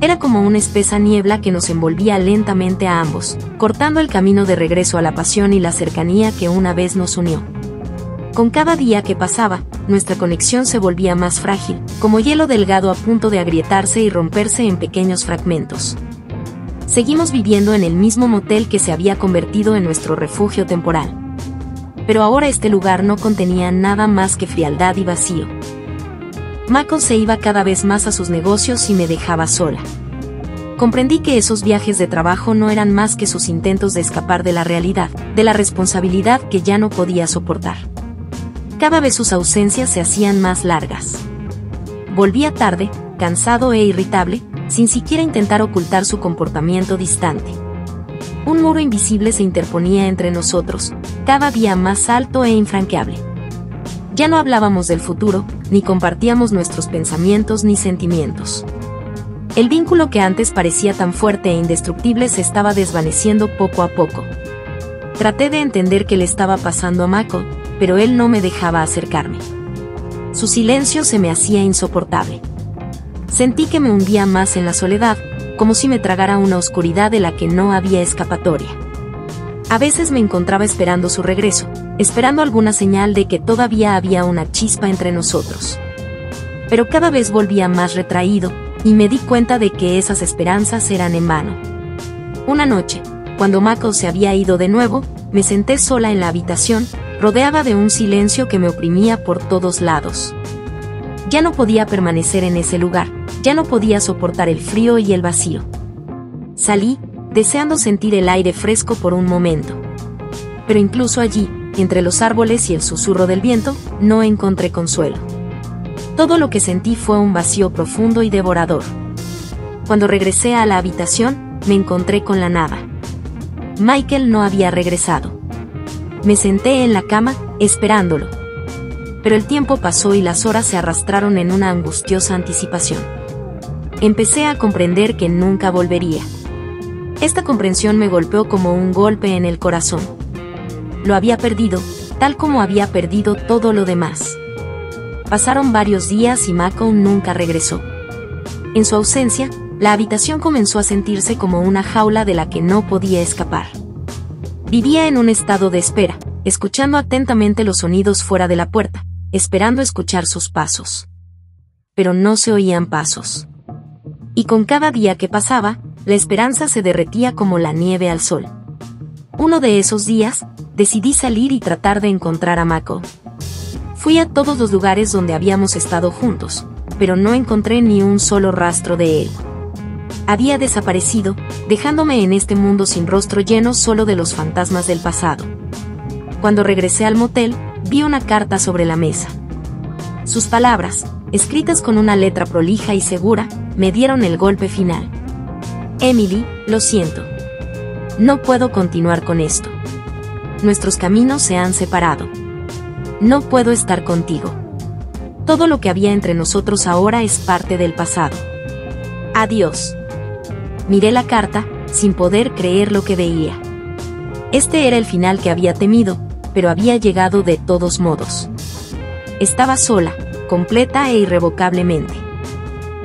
Era como una espesa niebla que nos envolvía lentamente a ambos, cortando el camino de regreso a la pasión y la cercanía que una vez nos unió. Con cada día que pasaba, nuestra conexión se volvía más frágil, como hielo delgado a punto de agrietarse y romperse en pequeños fragmentos. Seguimos viviendo en el mismo motel que se había convertido en nuestro refugio temporal. Pero ahora este lugar no contenía nada más que frialdad y vacío. Mako se iba cada vez más a sus negocios y me dejaba sola. Comprendí que esos viajes de trabajo no eran más que sus intentos de escapar de la realidad, de la responsabilidad que ya no podía soportar. Cada vez sus ausencias se hacían más largas. Volvía tarde, cansado e irritable, sin siquiera intentar ocultar su comportamiento distante. Un muro invisible se interponía entre nosotros, cada día más alto e infranqueable. Ya no hablábamos del futuro, ni compartíamos nuestros pensamientos ni sentimientos. El vínculo que antes parecía tan fuerte e indestructible se estaba desvaneciendo poco a poco. Traté de entender qué le estaba pasando a Mako, pero él no me dejaba acercarme. Su silencio se me hacía insoportable. Sentí que me hundía más en la soledad, como si me tragara una oscuridad de la que no había escapatoria. A veces me encontraba esperando su regreso, esperando alguna señal de que todavía había una chispa entre nosotros. Pero cada vez volvía más retraído, y me di cuenta de que esas esperanzas eran en vano. Una noche, cuando Mako se había ido de nuevo, me senté sola en la habitación, rodeada de un silencio que me oprimía por todos lados. Ya no podía permanecer en ese lugar, ya no podía soportar el frío y el vacío. Salí, deseando sentir el aire fresco por un momento. Pero incluso allí, entre los árboles y el susurro del viento, no encontré consuelo. Todo lo que sentí fue un vacío profundo y devorador. Cuando regresé a la habitación, me encontré con la nada. Michael no había regresado. Me senté en la cama, esperándolo. Pero el tiempo pasó y las horas se arrastraron en una angustiosa anticipación. Empecé a comprender que nunca volvería. Esta comprensión me golpeó como un golpe en el corazón. Lo había perdido, tal como había perdido todo lo demás. Pasaron varios días y Mako nunca regresó. En su ausencia, la habitación comenzó a sentirse como una jaula de la que no podía escapar. Vivía en un estado de espera, escuchando atentamente los sonidos fuera de la puerta, esperando escuchar sus pasos. Pero no se oían pasos. Y con cada día que pasaba, la esperanza se derretía como la nieve al sol. Uno de esos días, decidí salir y tratar de encontrar a Mako. Fui a todos los lugares donde habíamos estado juntos, pero no encontré ni un solo rastro de él. Había desaparecido, dejándome en este mundo sin rostro lleno solo de los fantasmas del pasado. Cuando regresé al motel, vi una carta sobre la mesa. Sus palabras, escritas con una letra prolija y segura, me dieron el golpe final. Emily, lo siento. No puedo continuar con esto. Nuestros caminos se han separado. No puedo estar contigo. Todo lo que había entre nosotros ahora es parte del pasado. Adiós. Miré la carta, sin poder creer lo que veía. Este era el final que había temido, pero había llegado de todos modos. Estaba sola, completa e irrevocablemente.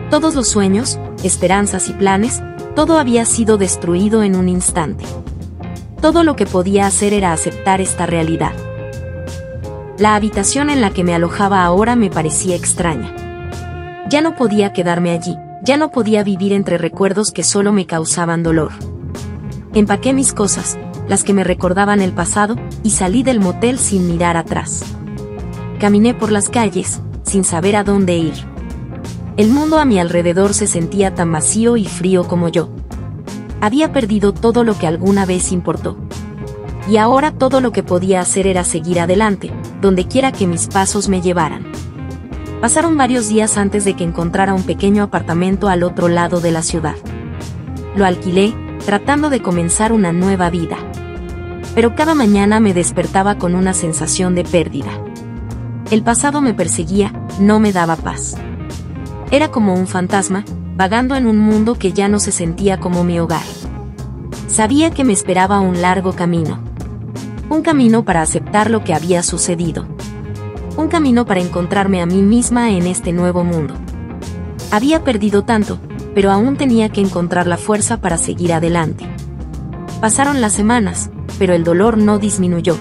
Todos los sueños, esperanzas y planes, todo había sido destruido en un instante. Todo lo que podía hacer era aceptar esta realidad. La habitación en la que me alojaba ahora me parecía extraña. Ya no podía quedarme allí, ya no podía vivir entre recuerdos que solo me causaban dolor. Empaqué mis cosas, las que me recordaban el pasado, y salí del motel sin mirar atrás. Caminé por las calles, sin saber a dónde ir. El mundo a mi alrededor se sentía tan vacío y frío como yo. Había perdido todo lo que alguna vez importó. Y ahora todo lo que podía hacer era seguir adelante, donde quiera que mis pasos me llevaran. Pasaron varios días antes de que encontrara un pequeño apartamento al otro lado de la ciudad. Lo alquilé, tratando de comenzar una nueva vida. Pero cada mañana me despertaba con una sensación de pérdida. El pasado me perseguía, no me daba paz. Era como un fantasma, vagando en un mundo que ya no se sentía como mi hogar. Sabía que me esperaba un largo camino. Un camino para aceptar lo que había sucedido. Un camino para encontrarme a mí misma en este nuevo mundo. Había perdido tanto, pero aún tenía que encontrar la fuerza para seguir adelante. Pasaron las semanas, pero el dolor no disminuyó.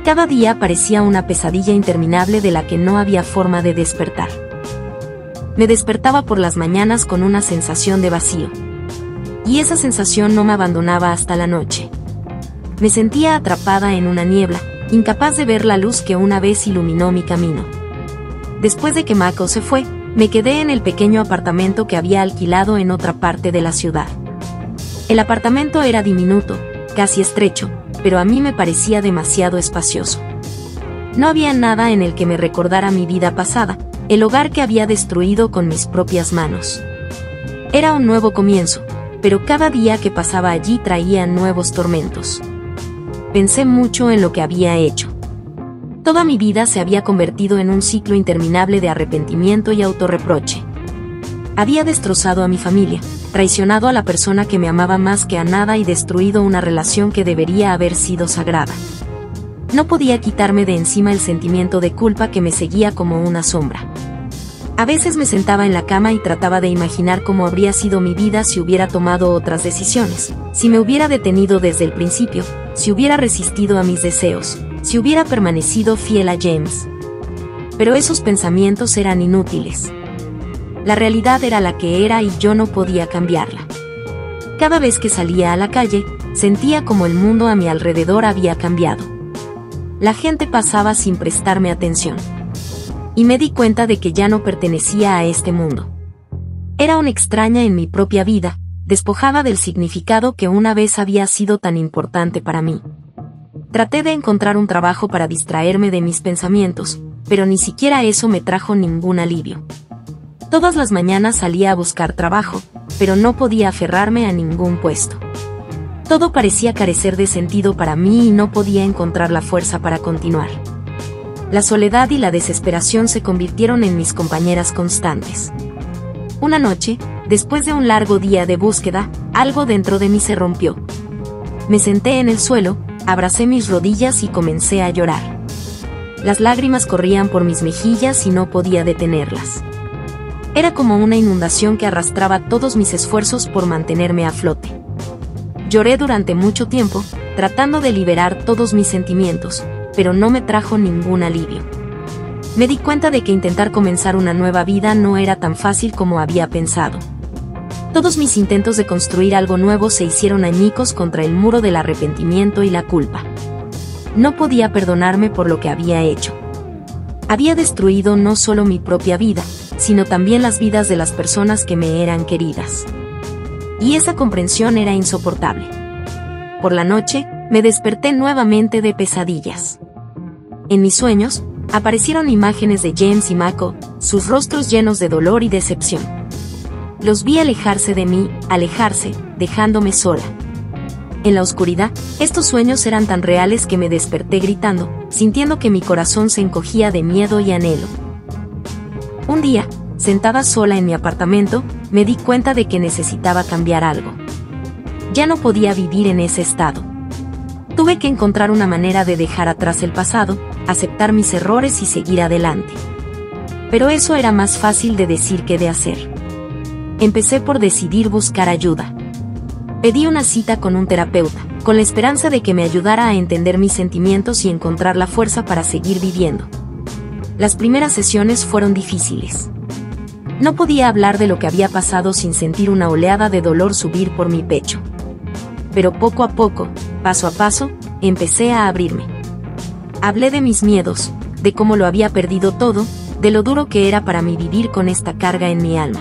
Cada día parecía una pesadilla interminable de la que no había forma de despertar. Me despertaba por las mañanas con una sensación de vacío. Y esa sensación no me abandonaba hasta la noche. Me sentía atrapada en una niebla, incapaz de ver la luz que una vez iluminó mi camino. Después de que Mako se fue, me quedé en el pequeño apartamento que había alquilado en otra parte de la ciudad. El apartamento era diminuto, casi estrecho, pero a mí me parecía demasiado espacioso. No había nada en el que me recordara mi vida pasada, el hogar que había destruido con mis propias manos. Era un nuevo comienzo, pero cada día que pasaba allí traía nuevos tormentos. Pensé mucho en lo que había hecho. Toda mi vida se había convertido en un ciclo interminable de arrepentimiento y autorreproche. Había destrozado a mi familia, traicionado a la persona que me amaba más que a nada y destruido una relación que debería haber sido sagrada. No podía quitarme de encima el sentimiento de culpa que me seguía como una sombra. A veces me sentaba en la cama y trataba de imaginar cómo habría sido mi vida si hubiera tomado otras decisiones, si me hubiera detenido desde el principio, si hubiera resistido a mis deseos, si hubiera permanecido fiel a James. Pero esos pensamientos eran inútiles. La realidad era la que era y yo no podía cambiarla. Cada vez que salía a la calle, sentía como el mundo a mi alrededor había cambiado. La gente pasaba sin prestarme atención. Y me di cuenta de que ya no pertenecía a este mundo. Era una extraña en mi propia vida, despojada del significado que una vez había sido tan importante para mí. Traté de encontrar un trabajo para distraerme de mis pensamientos, pero ni siquiera eso me trajo ningún alivio. Todas las mañanas salía a buscar trabajo, pero no podía aferrarme a ningún puesto. Todo parecía carecer de sentido para mí y no podía encontrar la fuerza para continuar. La soledad y la desesperación se convirtieron en mis compañeras constantes. Una noche, después de un largo día de búsqueda, algo dentro de mí se rompió. Me senté en el suelo, abracé mis rodillas y comencé a llorar. Las lágrimas corrían por mis mejillas y no podía detenerlas. Era como una inundación que arrastraba todos mis esfuerzos por mantenerme a flote. Lloré durante mucho tiempo, tratando de liberar todos mis sentimientos, pero no me trajo ningún alivio. Me di cuenta de que intentar comenzar una nueva vida no era tan fácil como había pensado. Todos mis intentos de construir algo nuevo se hicieron añicos contra el muro del arrepentimiento y la culpa. No podía perdonarme por lo que había hecho. Había destruido no solo mi propia vida, sino también las vidas de las personas que me eran queridas. Y esa comprensión era insoportable. Por la noche, me desperté nuevamente de pesadillas. En mis sueños, aparecieron imágenes de James y Mako, sus rostros llenos de dolor y decepción. Los vi alejarse de mí, alejarse, dejándome sola. En la oscuridad, estos sueños eran tan reales que me desperté gritando, sintiendo que mi corazón se encogía de miedo y anhelo. Un día, sentada sola en mi apartamento, me di cuenta de que necesitaba cambiar algo. Ya no podía vivir en ese estado. Tuve que encontrar una manera de dejar atrás el pasado, aceptar mis errores y seguir adelante. Pero eso era más fácil de decir que de hacer. Empecé por decidir buscar ayuda. Pedí una cita con un terapeuta, con la esperanza de que me ayudara a entender mis sentimientos y encontrar la fuerza para seguir viviendo. Las primeras sesiones fueron difíciles. No podía hablar de lo que había pasado sin sentir una oleada de dolor subir por mi pecho. Pero poco a poco, paso a paso, empecé a abrirme. Hablé de mis miedos, de cómo lo había perdido todo, de lo duro que era para mí vivir con esta carga en mi alma.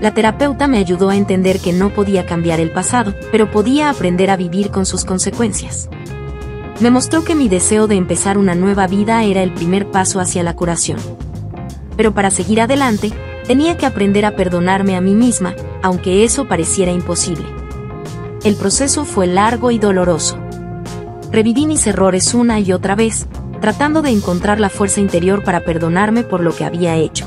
La terapeuta me ayudó a entender que no podía cambiar el pasado, pero podía aprender a vivir con sus consecuencias. Me mostró que mi deseo de empezar una nueva vida era el primer paso hacia la curación. Pero para seguir adelante, tenía que aprender a perdonarme a mí misma, aunque eso pareciera imposible. El proceso fue largo y doloroso. Reviví mis errores una y otra vez, tratando de encontrar la fuerza interior para perdonarme por lo que había hecho.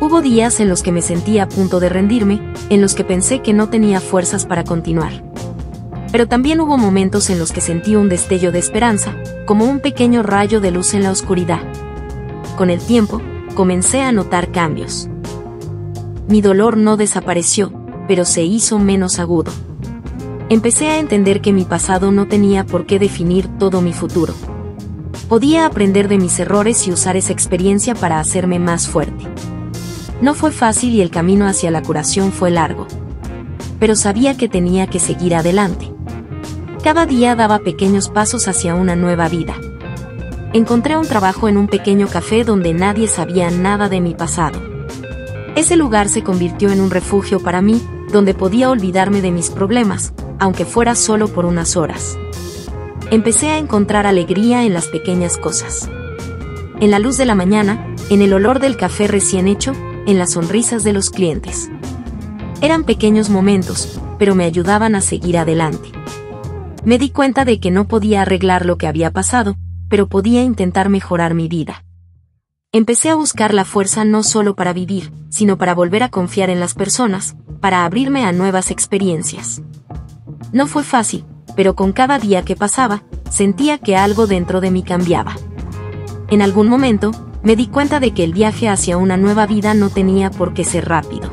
Hubo días en los que me sentí a punto de rendirme, en los que pensé que no tenía fuerzas para continuar. Pero también hubo momentos en los que sentí un destello de esperanza, como un pequeño rayo de luz en la oscuridad. Con el tiempo, comencé a notar cambios. Mi dolor no desapareció, pero se hizo menos agudo. Empecé a entender que mi pasado no tenía por qué definir todo mi futuro. Podía aprender de mis errores y usar esa experiencia para hacerme más fuerte. No fue fácil y el camino hacia la curación fue largo. Pero sabía que tenía que seguir adelante. Cada día daba pequeños pasos hacia una nueva vida. Encontré un trabajo en un pequeño café donde nadie sabía nada de mi pasado. Ese lugar se convirtió en un refugio para mí, donde podía olvidarme de mis problemas, aunque fuera solo por unas horas. Empecé a encontrar alegría en las pequeñas cosas. En la luz de la mañana, en el olor del café recién hecho, en las sonrisas de los clientes. Eran pequeños momentos, pero me ayudaban a seguir adelante. Me di cuenta de que no podía arreglar lo que había pasado, pero podía intentar mejorar mi vida. Empecé a buscar la fuerza no solo para vivir, sino para volver a confiar en las personas, para abrirme a nuevas experiencias. No fue fácil, pero con cada día que pasaba, sentía que algo dentro de mí cambiaba. En algún momento, me di cuenta de que el viaje hacia una nueva vida no tenía por qué ser rápido.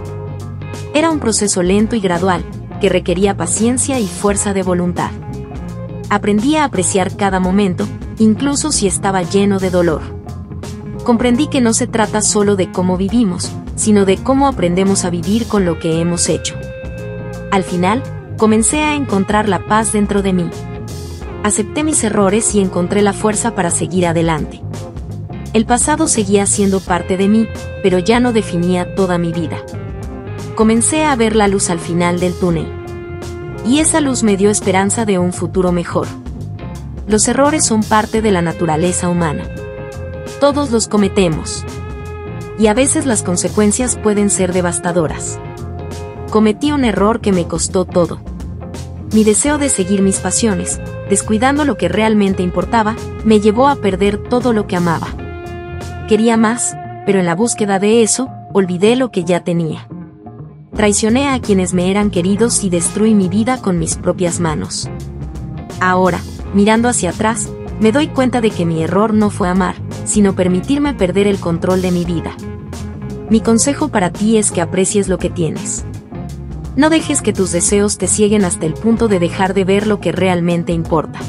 Era un proceso lento y gradual, que requería paciencia y fuerza de voluntad. Aprendí a apreciar cada momento, incluso si estaba lleno de dolor. Comprendí que no se trata solo de cómo vivimos, sino de cómo aprendemos a vivir con lo que hemos hecho. Al final, comencé a encontrar la paz dentro de mí. Acepté mis errores y encontré la fuerza para seguir adelante. El pasado seguía siendo parte de mí, pero ya no definía toda mi vida. Comencé a ver la luz al final del túnel. Y esa luz me dio esperanza de un futuro mejor. Los errores son parte de la naturaleza humana. Todos los cometemos. Y a veces las consecuencias pueden ser devastadoras. Cometí un error que me costó todo. Mi deseo de seguir mis pasiones, descuidando lo que realmente importaba, me llevó a perder todo lo que amaba. Quería más, pero en la búsqueda de eso, olvidé lo que ya tenía. Traicioné a quienes me eran queridos y destruí mi vida con mis propias manos. Ahora, mirando hacia atrás, me doy cuenta de que mi error no fue amar, sino permitirme perder el control de mi vida. Mi consejo para ti es que aprecies lo que tienes. No dejes que tus deseos te cieguen hasta el punto de dejar de ver lo que realmente importa.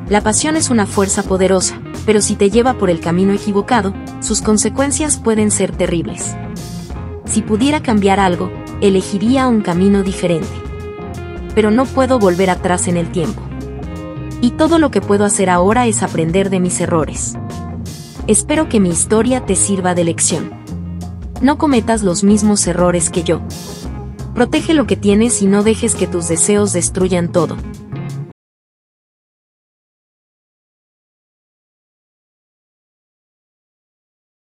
La pasión es una fuerza poderosa, pero si te lleva por el camino equivocado, sus consecuencias pueden ser terribles. Si pudiera cambiar algo, elegiría un camino diferente. Pero no puedo volver atrás en el tiempo. Y todo lo que puedo hacer ahora es aprender de mis errores. Espero que mi historia te sirva de lección. No cometas los mismos errores que yo. Protege lo que tienes y no dejes que tus deseos destruyan todo.